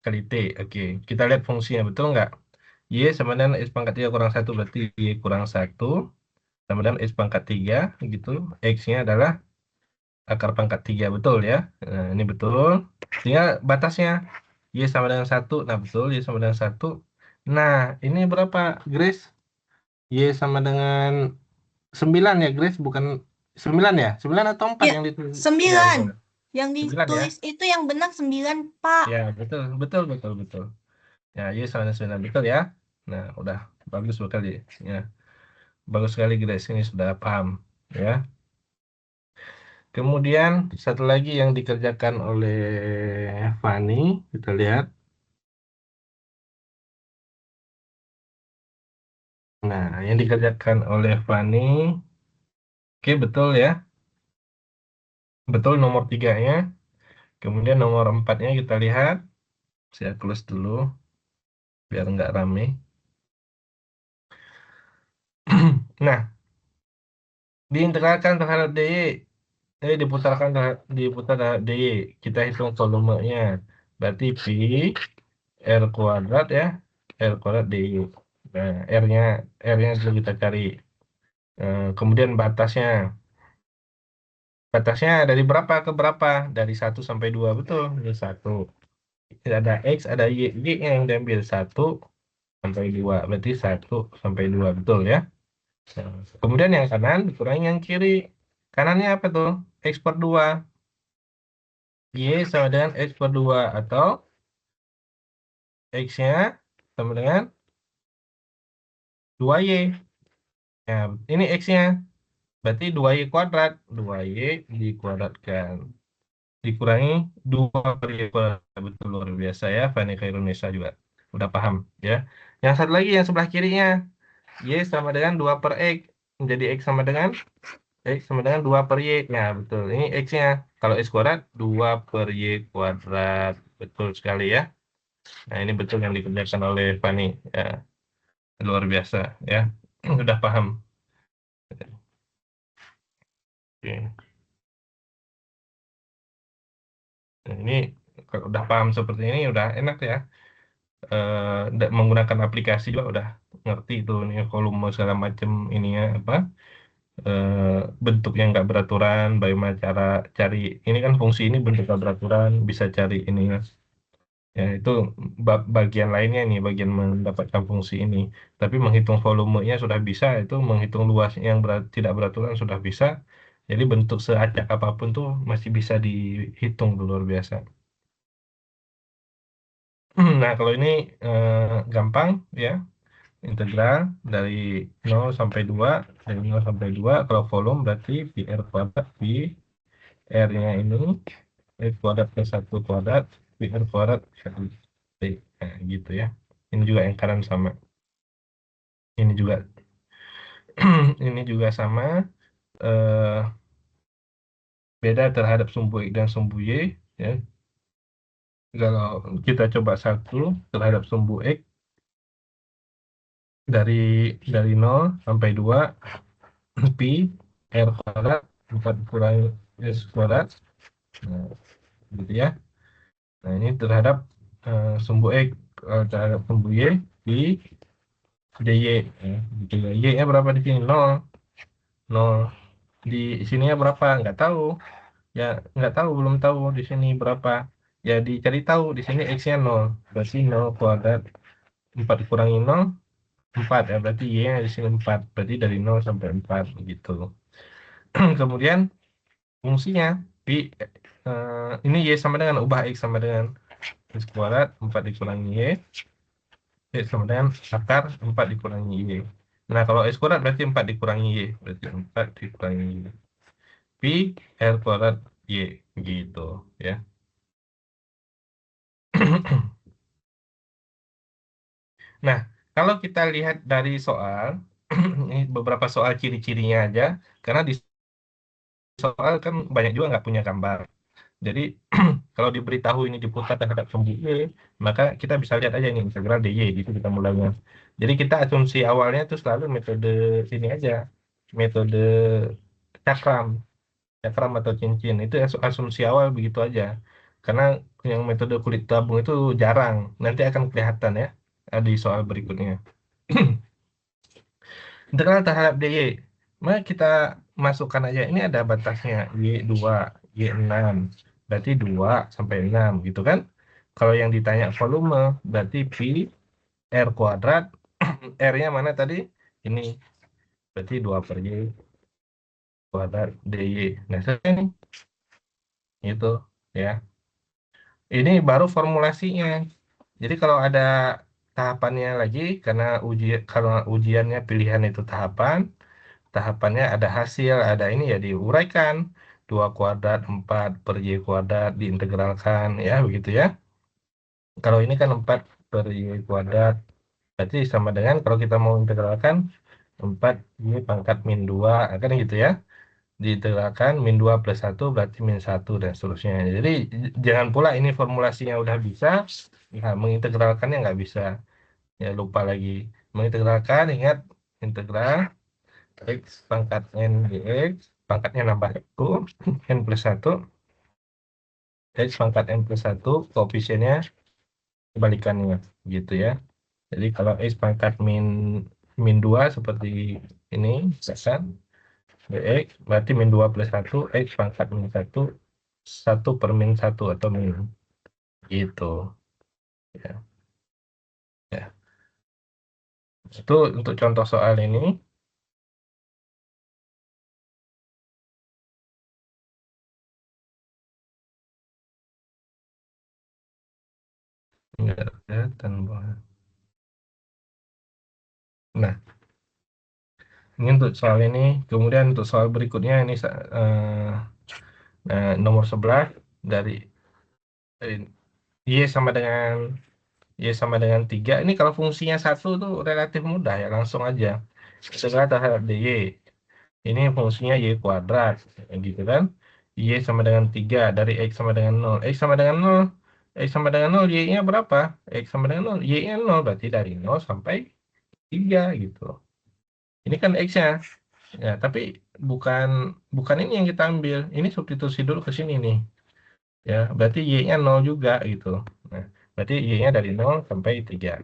kali t. Oke, kita lihat fungsinya betul nggak? Y sama dengan x / 3 kurang 1 berarti Y kurang 1 sama dengan x / 3 gitu. X-nya adalah /3, betul ya. Nah, ini betul. Tinggal batasnya Y sama dengan 1. Nah, betul Y sama dengan 1. Nah, ini berapa, Grace? Y sama dengan 9 ya, Grace? Bukan 9 ya? 9 atau 4 Ya, yang ditulis? Ya, 9. betul. Yang 9 ya? ditulis itu yang benar 9, Pak. Ya, betul, betul, betul, betul. Ya, Y sama dengan 9, betul ya. Nah, udah bagus sekali. Ya, bagus sekali, Grace. Ini sudah paham. Ya. Kemudian satu lagi yang dikerjakan oleh Fani, kita lihat. Nah, yang dikerjakan oleh Fani, oke betul ya, betul nomor 3-nya. Kemudian nomor 4-nya kita lihat, saya close dulu biar nggak rame. Nah, diintegralkan terhadap DY, diputar terhadap DY. Kita hitung volumenya, berarti Pi R kuadrat ya, R kuadrat DY. Nah, R-nya dulu kita cari. Kemudian batasnya dari berapa ke berapa? Dari 1 sampai 2, betul. Dari 1. ada X, ada Y. Y-nya yang diambil 1 sampai 2. Berarti 1 sampai 2. Betul ya? Nah, kemudian yang kanan dikurangi yang kiri. Kanannya apa tuh? X per 2. Y sama dengan X per 2. Atau X-nya sama dengan 2Y. Nah, ini X-nya. Berarti 2Y kuadrat. 2Y dikuadratkan. Dikurangi 2 per Y kuadrat. Betul, luar biasa ya. Fani Khairunisa juga. Udah paham ya. Yang satu lagi yang sebelah kirinya. Y sama dengan 2 per X. Menjadi X sama dengan 2 per Y. Nah, betul. Ini X-nya. Kalau X kuadrat, 2 per Y kuadrat. Betul sekali ya. Nah, ini betul yang dikerjakan oleh Fani. Ya, luar biasa ya. Udah paham. Oke. Nah, ini kalau udah paham seperti ini udah enak ya. Menggunakan aplikasi juga udah ngerti itu nih volume segala macam ininya apa bentuknya nggak beraturan, bagaimana cara cari ini kan fungsi ini bentuk nggak beraturan bisa cari ini ya itu bagian lainnya nih bagian mendapatkan fungsi ini. Tapi menghitung volumenya sudah bisa, itu menghitung luas yang tidak beraturan sudah bisa. Jadi bentuk seacak apapun tuh masih bisa dihitung tuh, luar biasa. Nah, kalau ini gampang ya. Integral dari 0 sampai 2. Dari 0 sampai 2. Kalau volume berarti PR kuadrat. PR-nya ini X kuadrat plus 1 kuadrat. PR kuadrat kali T. Nah, gitu ya. Ini juga yang kanan sama. Ini juga ini juga sama. Beda terhadap sumbu X dan sumbu Y. Ya. Kalau kita coba 1 terhadap sumbu X. Dari 0 sampai 2. Pi R kuadrat 4 kurangi S kuadrat. Nah, gitu ya. Nah, ini terhadap sumbu X. Terhadap sumbu Y di DY. Ya, gitu ya. Y-nya berapa di sini? 0. 0. Di sininya berapa? Nggak tahu. Ya, nggak tahu, belum tahu di sini berapa. Ya, dicari tahu. Di sini X-nya 0. Berarti 0 kuadrat. 4 kurangi 0, 4. Ya, berarti Y-nya di sini 4. Berarti dari 0 sampai 4. Gitu. Kemudian fungsinya ini Y sama dengan ubah X sama dengan X kuadrat 4 dikurangi Y. Y sama dengan akar 4 dikurangi Y. Nah, kalau X kuadrat berarti 4 dikurangi Y. Berarti 4 dikurangi Y. Pi R kuadrat Y. Gitu ya. Nah, kalau kita lihat dari soal, ini beberapa soal ciri-cirinya aja. Karena di soal kan banyak juga nggak punya gambar. Jadi kalau diberitahu ini diputar terhadap sumbu Y, maka kita bisa lihat aja ini integral dy, gitu kita mulainya. Jadi kita asumsi awalnya itu selalu metode ini aja, metode cakram, cakram atau cincin. Itu asumsi awal begitu aja. Karena yang metode kulit tabung itu jarang, nanti akan kelihatan ya di soal berikutnya. Integral terhadap dy, maka kita masukkan aja, ini ada batasnya, Y2, Y6. Berarti 2 sampai 6 gitu kan. Kalau yang ditanya volume berarti Pi R kuadrat. R-nya mana tadi? Ini. Berarti 2 per Y kuadrat DY. Nah, selesai nih. Itu ya. Ini baru formulasinya. Jadi kalau ada tahapannya lagi karena ujiannya pilihan itu tahapannya ada hasil, ada ini ya diuraikan. 2 kuadrat 4 per Y kuadrat diintegralkan ya begitu ya. Kalau ini kan 4 per Y kuadrat. Berarti sama dengan kalau kita mau integralkan 4 Y pangkat min 2. Kan gitu ya. Diintegralkan min 2 plus 1 berarti min 1 dan seterusnya. Jadi jangan pula ini formulasinya udah bisa. Nah, mengintegralkannya nggak bisa. Ya lupa lagi. Mengintegralkan ingat integral X pangkat N dx. Pangkatnya nambah 1. N plus 1. X pangkat N plus 1. Koefisiennya kebalikannya gitu ya. Jadi kalau X pangkat min 2 seperti ini misalkan dx berarti min 2 plus 1 X pangkat min 1 1 per min 1 atau min Gitu. Ya. Ya. Itu untuk contoh soal ini. Enggak kelihatan, Bang. Nah, ini untuk soal ini. Kemudian untuk soal berikutnya ini nomor 11 dari Y sama dengan Y sama dengan 3. Ini kalau fungsinya 1 tuh relatif mudah ya, langsung aja. Integral terhadap DY. Ini fungsinya Y kuadrat, gitu kan. Y sama dengan 3, dari X sama dengan 0. X sama dengan 0. X sama dengan 0, Y-nya berapa? X sama dengan 0. Y-nya 0, berarti dari 0 sampai 3, gitu. Ini kan X-nya. Ya, tapi bukan bukan ini yang kita ambil. Ini substitusi dulu ke sini nih. Ya, berarti Y-nya 0 juga, gitu. Nah, berarti Y-nya dari 0 sampai 3.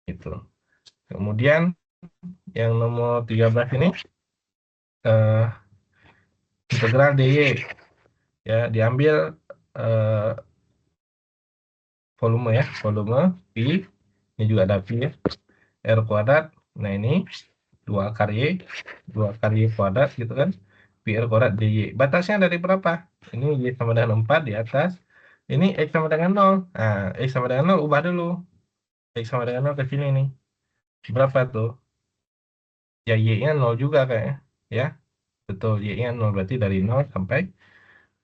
Gitu. Kemudian yang nomor 13 ini eh, integral dy, ya diambil eh, volume ya, volume pi, ini juga ada pi ya, r kuadrat. Nah ini 2 akar y kuadrat gitu kan, pi r kuadrat dy. Batasnya dari berapa? Ini y sama dengan 4 di atas, ini x sama dengan 0. Nah, x sama dengan 0 ubah dulu, x sama dengan 0 ke sini nih, berapa tuh? Ya y-nya 0 juga kayaknya ya. Betul, y-nya 0, berarti dari 0 sampai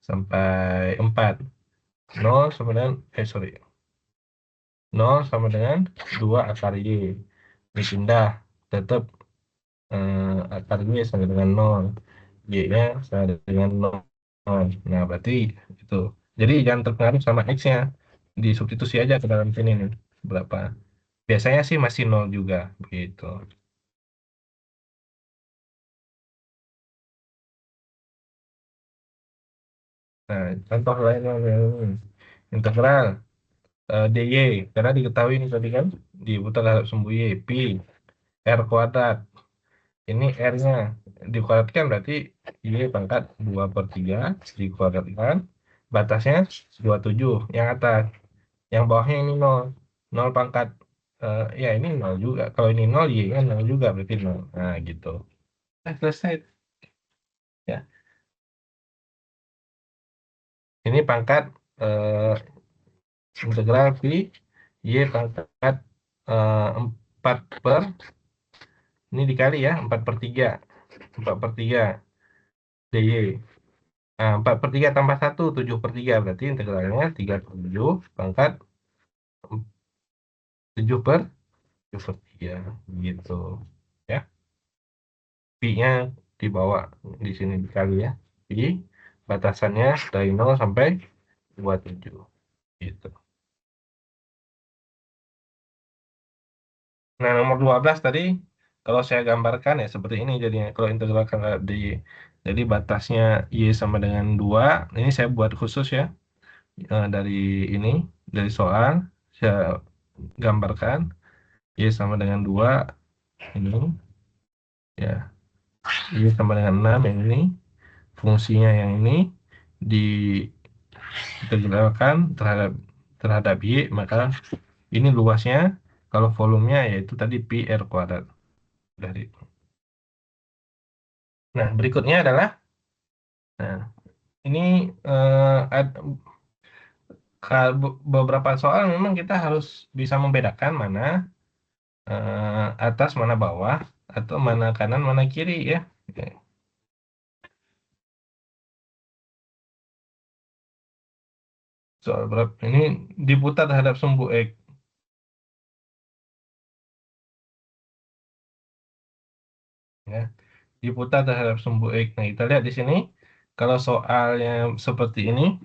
4. 0 sama dengan 0 sama dengan 2 akar y. Ini pindah, tetap akar y sama dengan 0. Y-nya sama dengan 0. Nah, berarti itu. Jadi jangan terpengaruh sama x-nya. Disubstitusi aja ke dalam sini nih. Berapa? Biasanya sih masih 0 juga. Begitu. Nah, contoh lainnya integral dy, karena diketahui ini tadi kan diputar terhadap sumbu y, pi r kuadrat. Ini r-nya dikuadratkan, berarti y pangkat 2/3 dikuadratkan, batasnya 27 yang atas, yang bawahnya ini 0. 0 pangkat ya ini 0 juga, kalau ini 0 y-nya 0 juga, berarti 0. Nah gitu. Selesai ya. Ini pangkat integral pi y pangkat 4 per, ini dikali ya, 4/3 dy. Nah, 4/3 tambah 1, 7/3, berarti integralnya 3/7 pangkat 7/3, gitu ya. Pi-nya dibawa di sini dikali ya. Pi batasannya dari 0 sampai 27, gitu. Nah, nomor 12 tadi kalau saya gambarkan ya seperti ini jadinya kalau integral terhadap dy. Jadi batasnya y sama dengan 2. Ini saya buat khusus ya. Dari ini, dari soal saya gambarkan y sama dengan 2 ini ya, y sama dengan 6 yang ini, fungsinya yang ini ditegralkan terhadap y, maka ini luasnya, kalau volumenya yaitu tadi pi r kuadrat dari. Nah, berikutnya adalah ini beberapa soal memang kita harus bisa membedakan mana atas, mana bawah, atau mana kanan, mana kiri ya. Soal berapa ini diputar terhadap sumbu X. Ya, diputar terhadap sumbu X. Nah, kita lihat di sini, kalau soalnya seperti ini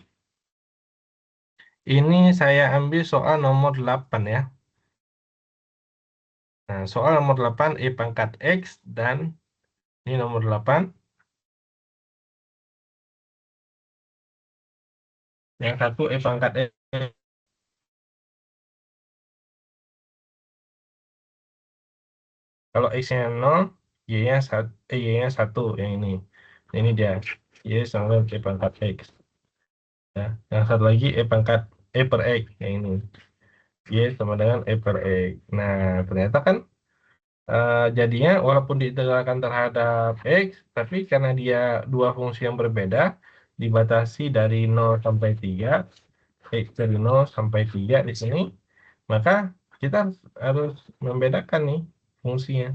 saya ambil soal nomor 8 ya. Nah, soal nomor 8, E pangkat X, dan ini nomor 8. Yang satu E pangkat X. Kalau X-nya 0, Y-nya 1 yang ini. Ini dia. Y sama dengan E pangkat X. Ya. Yang satu lagi E pangkat E per X, yang ini. Y sama dengan E per X. Nah, ternyata kan jadinya walaupun diintegralkan terhadap X, tapi karena dia dua fungsi yang berbeda, dibatasi dari 0 sampai 3, X dari 0 sampai 3 di sini, maka kita harus membedakan nih fungsinya.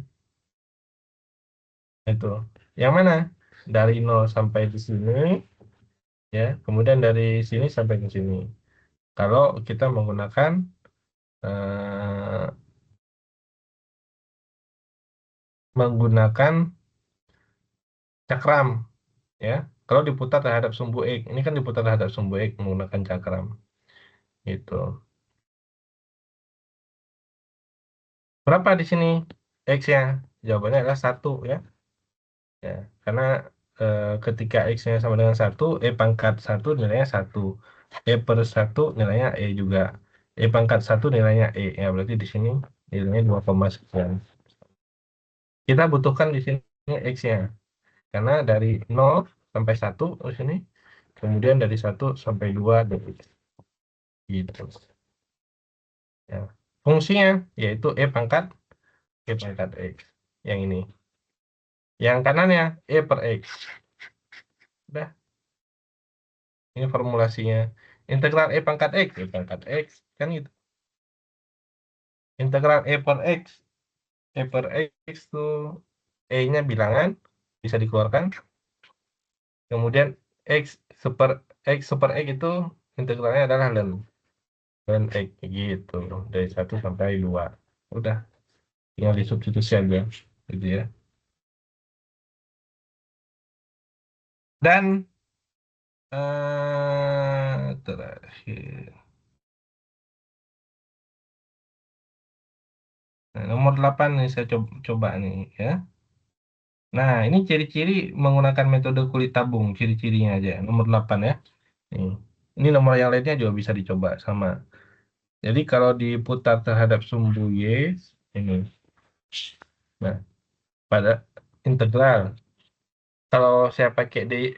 Itu. Yang mana? Dari 0 sampai di sini, ya, kemudian dari sini sampai ke sini. Kalau kita menggunakan eh, cakram, ya. Kalau diputar terhadap sumbu X, ini kan diputar terhadap sumbu X menggunakan cakram. Itu. Berapa di sini X-nya? Jawabannya adalah 1, ya. Ya, karena ketika X-nya sama dengan 1, E pangkat 1 nilainya 1. E per 1 nilainya E juga. E pangkat 1 nilainya E. Ya, berarti di sini nilainya 2, sekian. Kita butuhkan di sini X-nya. Karena dari 0 sampai 1 di sini, kemudian dari 1 sampai 2 dx. Gitu. Ya. Fungsinya yaitu E pangkat X. Yang ini. Yang kanannya E per X. Udah. Ini formulasinya. Integral E pangkat X. E pangkat X. Kan gitu. Integral E per X. E per X itu E-nya bilangan. Bisa dikeluarkan. Kemudian X super X itu integralnya adalah ln. Ln X. Gitu. Dari 1 sampai 2. Udah. Tinggal disubstitusi aja. Gitu ya. Dan terakhir. Nah, nomor 8 nih saya coba nih ya. Nah, ini ciri-ciri menggunakan metode kulit tabung, ciri-cirinya aja. Nomor 8 ya. Nih. Ini nomor yang lainnya juga bisa dicoba sama. Jadi kalau diputar terhadap sumbu Y, ini. Nah, pada integral. Kalau saya pakai DY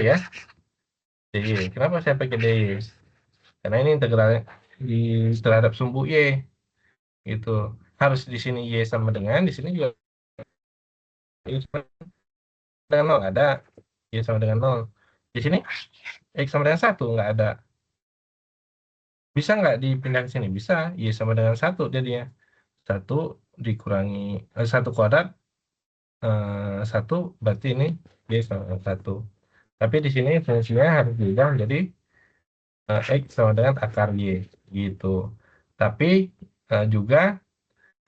ya. DY. Kenapa saya pakai DY? Karena ini integralnya terhadap sumbu Y. Gitu. Harus di sini Y sama dengan, di sini juga Y sama dengan 0 ada. Y sama dengan 0. Di sini X sama dengan 1 nggak ada. Bisa nggak dipindah ke sini? Bisa. Y sama dengan 1 jadinya. 1 dikurangi 1 kuadrat 1 berarti ini Y sama dengan 1. Tapi di sini fungsinya harus diubah menjadi X sama dengan akar Y gitu. Tapi juga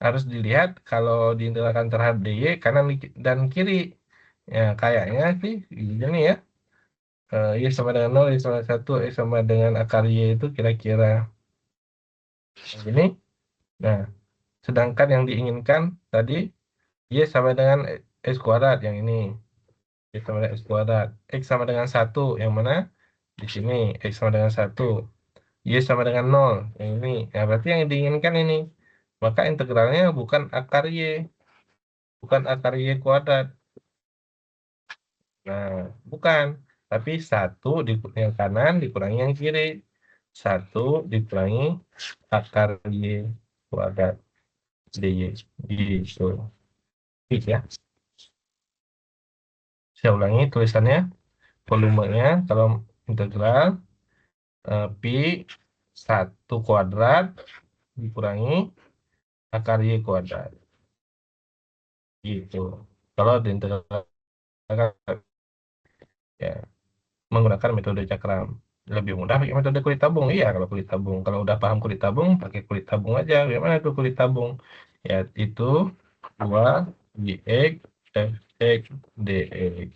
harus dilihat kalau diintegralkan terhadap DY kanan dan kiri. Ya, kayaknya sih ini ya. Y sama dengan 0, Y sama dengan 1, X sama dengan akar Y itu kira-kira ini. Nah, sedangkan yang diinginkan tadi Y sama dengan X kuadrat yang ini. Y sama dengan X kuadrat. X sama dengan 1 yang mana? Di sini. X sama dengan 1. Y sama dengan 0 yang ini. Nah, berarti yang diinginkan ini. Maka integralnya bukan akar Y. Bukan akar Y kuadrat. Nah, bukan. Tapi 1 yang kanan dikurangi yang kiri. 1 dikurangi akar Y kuadrat DY. Gitu. Ya. Saya ulangi tulisannya. Volumenya kalau integral pi 1 kuadrat dikurangi akar Y kuadrat. Gitu. Kalau diintegralkan ya menggunakan metode cakram. Lebih mudah pakai metode kulit tabung. Iya, kalau kulit tabung. Kalau udah paham kulit tabung, pakai kulit tabung aja. Bagaimana itu kulit tabung? Ya, itu 2 dx fx dx.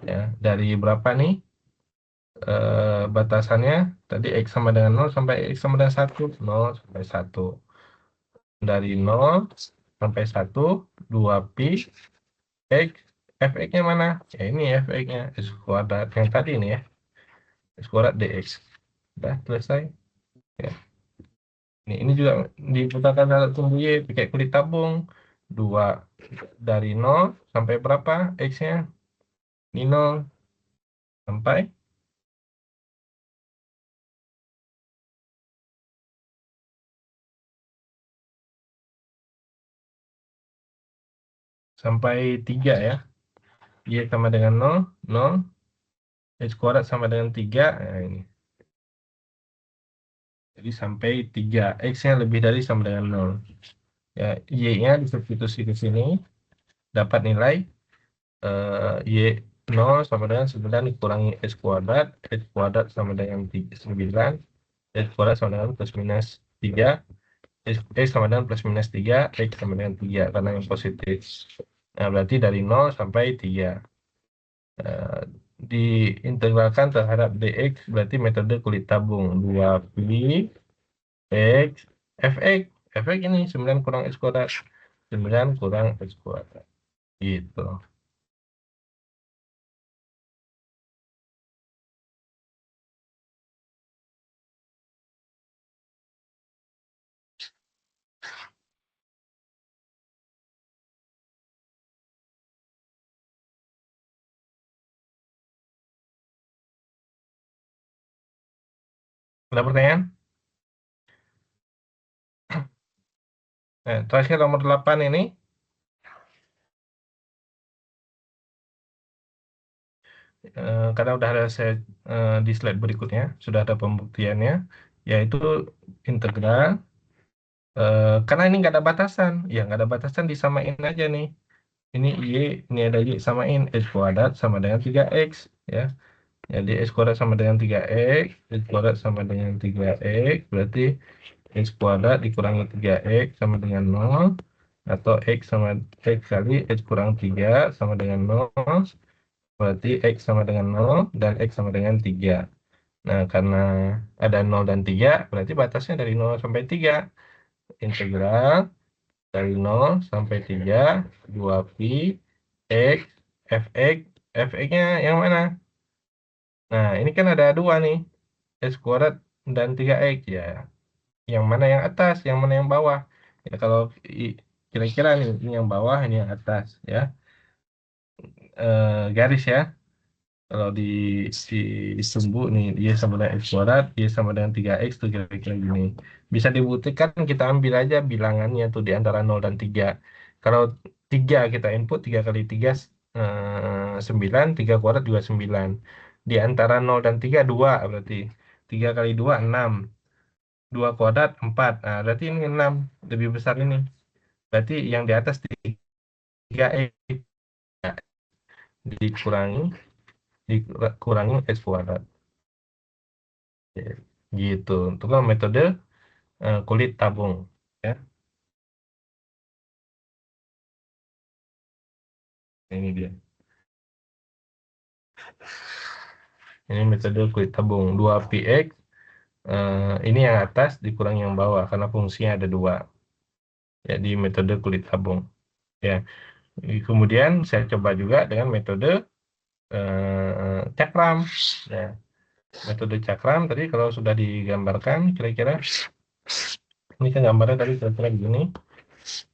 Ya, dari berapa nih batasannya? Tadi x sama dengan 0 sampai x sama dengan 1. 0 sampai 1. Dari 0 sampai 1, 2pi x. Fx-nya mana? Ya, ini fx-nya. X kuadrat. Yang tadi ini ya. X kuadrat dx. Udah selesai. Ya. Ini juga diputarkan dalam sumbu Y pakai kulit tabung. 2 dari 0 sampai berapa X-nya? Ini 0 sampai sampai 3 ya. Y sama dengan 0, 0. X kuadrat sama dengan 3. Nah, ini. Jadi sampai 3. X-nya lebih dari sama dengan 0. Ya, Y-nya disubstitusi ke sini. Dapat nilai Y 0 sama dengan 9 dikurangi X kuadrat. X kuadrat sama dengan 9. X kuadrat sama dengan plus minus 3. X sama dengan plus minus 3. X sama dengan 3 karena yang positif. Nah, berarti dari 0 sampai 3. Diintegralkan terhadap dx berarti metode kulit tabung 2pi x fx. Fx ini 9 kurang x kuadrat. 9 kurang x kuadrat. Gitu. Ada pertanyaan? Nah, terakhir nomor 8 ini. Karena udah ada saya di slide berikutnya, sudah ada pembuktiannya, yaitu integral. Karena ini nggak ada batasan, ya nggak ada batasan disamain aja nih. Ini Y, ini ada Y, samain X kuadrat sama dengan 3X. Ya. Jadi X kuadrat sama dengan 3X, X kuadrat sama dengan 3X, berarti X kuadrat dikurangi 3X sama dengan 0, atau X sama X kali X kurang 3 sama dengan 0, berarti X sama dengan 0 dan X sama dengan 3. Nah, karena ada 0 dan 3, berarti batasnya dari 0 sampai 3. Integral dari 0 sampai 3, 2pi X, fx, fx-nya yang mana? Nah, ini kan ada 2 nih, X kuadrat dan 3X ya. Yang mana yang atas, yang mana yang bawah? Ya, kalau kira-kira nih, ini yang bawah, ini yang atas ya. Garis ya. Kalau di sumbu nih, Y sama dengan X kuadrat, Y sama dengan 3X tuh kira-kira gini. Bisa dibuktikan, kita ambil aja bilangannya tuh di antara 0 dan 3. Kalau 3 kita input, 3 kali 3, 9, 3 kuadrat juga 9. Di antara 0 dan 3, 2 berarti. 3 kali 2, 6. 2 kuadrat, 4. Nah, berarti ini 6, lebih besar ini. Berarti yang di atas 3X dikurangi X kuadrat. Gitu. Itu kan metode kulit tabung. Ya. Ini dia. Ini metode kulit tabung. 2px. Ini yang atas dikurangi yang bawah. Karena fungsinya ada 2. Jadi metode kulit tabung. Ya. Kemudian saya coba juga dengan metode cakram. Ya. Metode cakram tadi kalau sudah digambarkan kira-kira ini kan gambarnya tadi kira-kira begini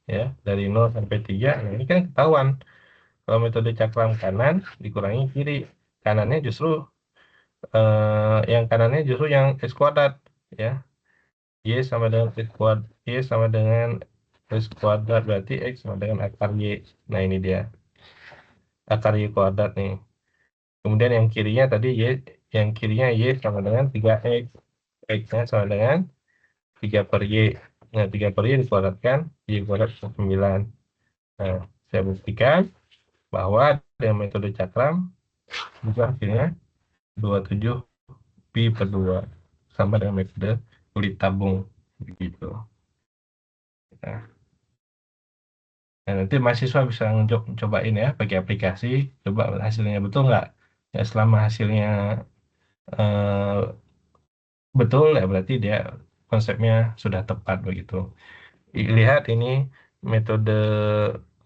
ya, dari 0 sampai 3. Nah, ini kan ketahuan kalau metode cakram kanan dikurangi kiri, kanannya justru yang kanannya justru yang X kuadrat ya. Y sama dengan X kuadrat, Y sama dengan X kuadrat berarti X sama dengan akar Y. Nah, ini dia akar Y kuadrat nih. Kemudian yang kirinya tadi yang kirinya Y sama dengan 3X. X-nya sama dengan 3 per Y. Nah, 3 per Y dikuadratkan, Y kuadrat 9. Nah, saya buktikan bahwa dengan metode cakram juga hasilnya 27 pi per 2 sama dengan metode kulit tabung begitu. Nah, nanti mahasiswa bisa cobain ya pakai aplikasi, coba hasilnya betul nggak. Ya, selama hasilnya betul ya berarti dia konsepnya sudah tepat begitu. Lihat ini metode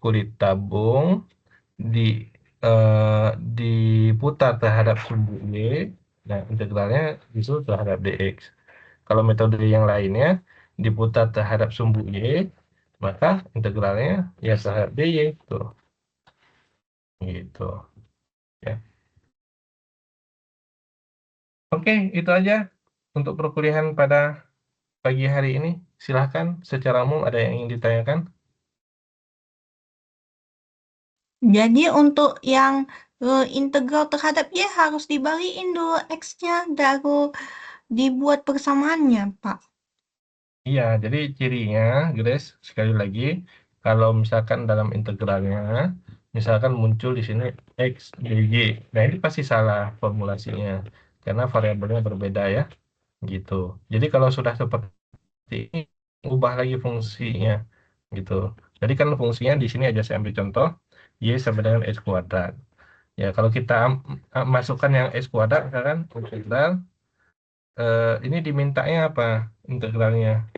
kulit tabung di diputar terhadap sumbu Y. Nah, integralnya justru terhadap dx. Kalau metode yang lainnya diputar terhadap sumbu Y, maka integralnya ya terhadap dy tuh. Gitu. Ya. Oke, itu aja untuk perkuliahan pada pagi hari ini. Silahkan secara umum ada yang ingin ditanyakan. Jadi untuk yang integral terhadap Y harus dibalikin dulu X-nya, baru dibuat persamaannya, Pak. Iya, jadi cirinya, Grace, sekali lagi, kalau misalkan dalam integralnya, misalkan muncul di sini X, Y. Nah, ini pasti salah formulasinya, karena variabelnya berbeda ya, gitu. Jadi kalau sudah seperti ini, ubah lagi fungsinya, gitu. Jadi kan fungsinya di sini aja saya ambil contoh, Y sama dengan X kuadrat. Ya, kalau kita masukkan yang X kuadrat, misalkan integral, ini dimintanya apa integralnya?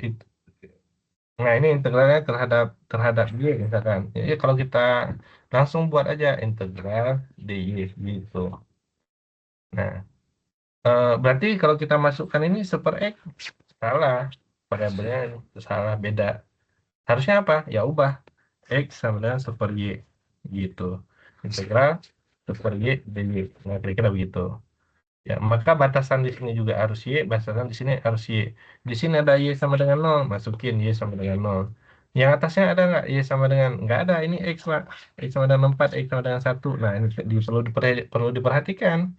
Itu. Nah, ini integralnya terhadap Y misalkan. Jadi kalau kita langsung buat aja integral dy gitu. Nah, berarti kalau kita masukkan ini super X salah. Variabelnya salah beda. Harusnya apa? Ya ubah X sama dengan super Y gitu. Integral super Y dy. Nah, kira-kira begitu. Ya, maka batasan di sini juga harus Y, batasan di sini harus Y. Di sini ada Y sama dengan 0, masukin Y sama dengan 0. Yang atasnya ada nggak Y sama dengan? Nggak ada, ini X, Pak. X sama dengan 4, X sama dengan 1. Nah, ini perlu diperhatikan.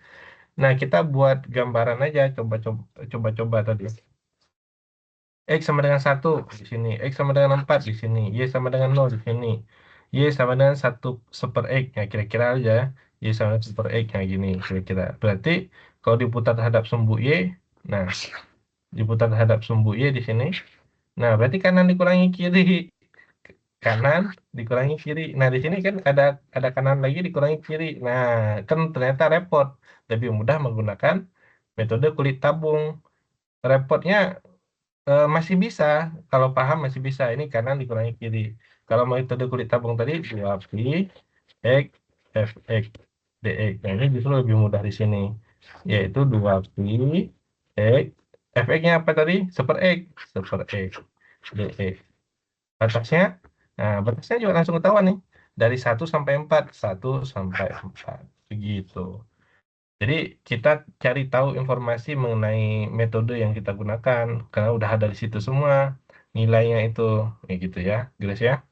Nah, kita buat gambaran aja, coba-coba tadi. X sama dengan 1 di sini, X sama dengan 4 di sini, Y sama dengan 0 di sini. Y sama dengan 1 super X, ya kira-kira aja. Y sama dengan super X, yang gini kira-kira. Berarti kalau diputar terhadap sumbu Y, nah diputar terhadap sumbu Y di sini. Nah, berarti kanan dikurangi kiri. Kanan dikurangi kiri. Nah, di sini kan ada kanan lagi dikurangi kiri. Nah, kan ternyata repot. Lebih mudah menggunakan metode kulit tabung. Repotnya masih bisa, kalau paham masih bisa. Ini kanan dikurangi kiri. Kalau metode kulit tabung tadi 2pi X Fx dx. Nah, ini justru lebih mudah di sini. Yaitu 2pi X Fx-nya apa tadi? Super X. Super X dx. Batasnya, nah batasnya juga langsung ketahuan nih. Dari 1 sampai 4. 1 sampai 4. Begitu. Jadi kita cari tahu informasi mengenai metode yang kita gunakan karena udah ada di situ semua nilainya itu, kayak gitu ya, Grace ya.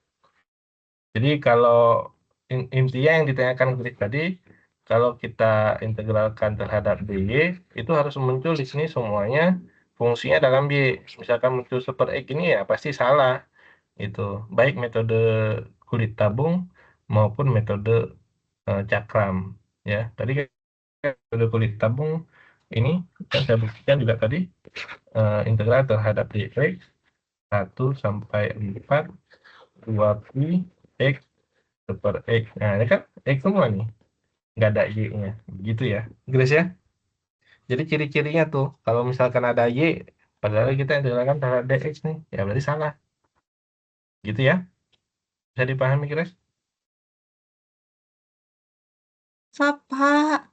Jadi kalau intinya yang ditanyakan Grace tadi, kalau kita integralkan terhadap dy itu harus muncul di sini semuanya fungsinya dalam y. Misalkan muncul super X ini ya pasti salah itu, baik metode kulit tabung maupun metode cakram ya. Tadi metode kulit tabung ini yang saya buktikan juga tadi, integral terhadap dx 1 sampai 4 2pi X super X. Nah, ini kan X semua nih, nggak ada Y-nya. Gitu ya, Grace ya. Jadi ciri-cirinya tuh, kalau misalkan ada Y, padahal kita integralkan terhadap dx nih, ya berarti salah. Gitu ya. Bisa dipahami, Grace? Pak.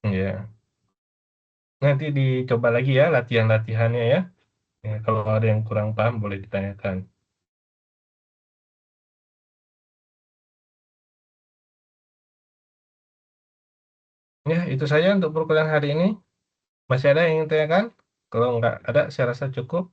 Ya. Nanti dicoba lagi ya latihan-latihannya ya. Ya, kalau ada yang kurang paham boleh ditanyakan. Ya, itu saja untuk perkuliahan hari ini. Masih ada yang ingin ditanyakan? Kalau nggak ada, saya rasa cukup.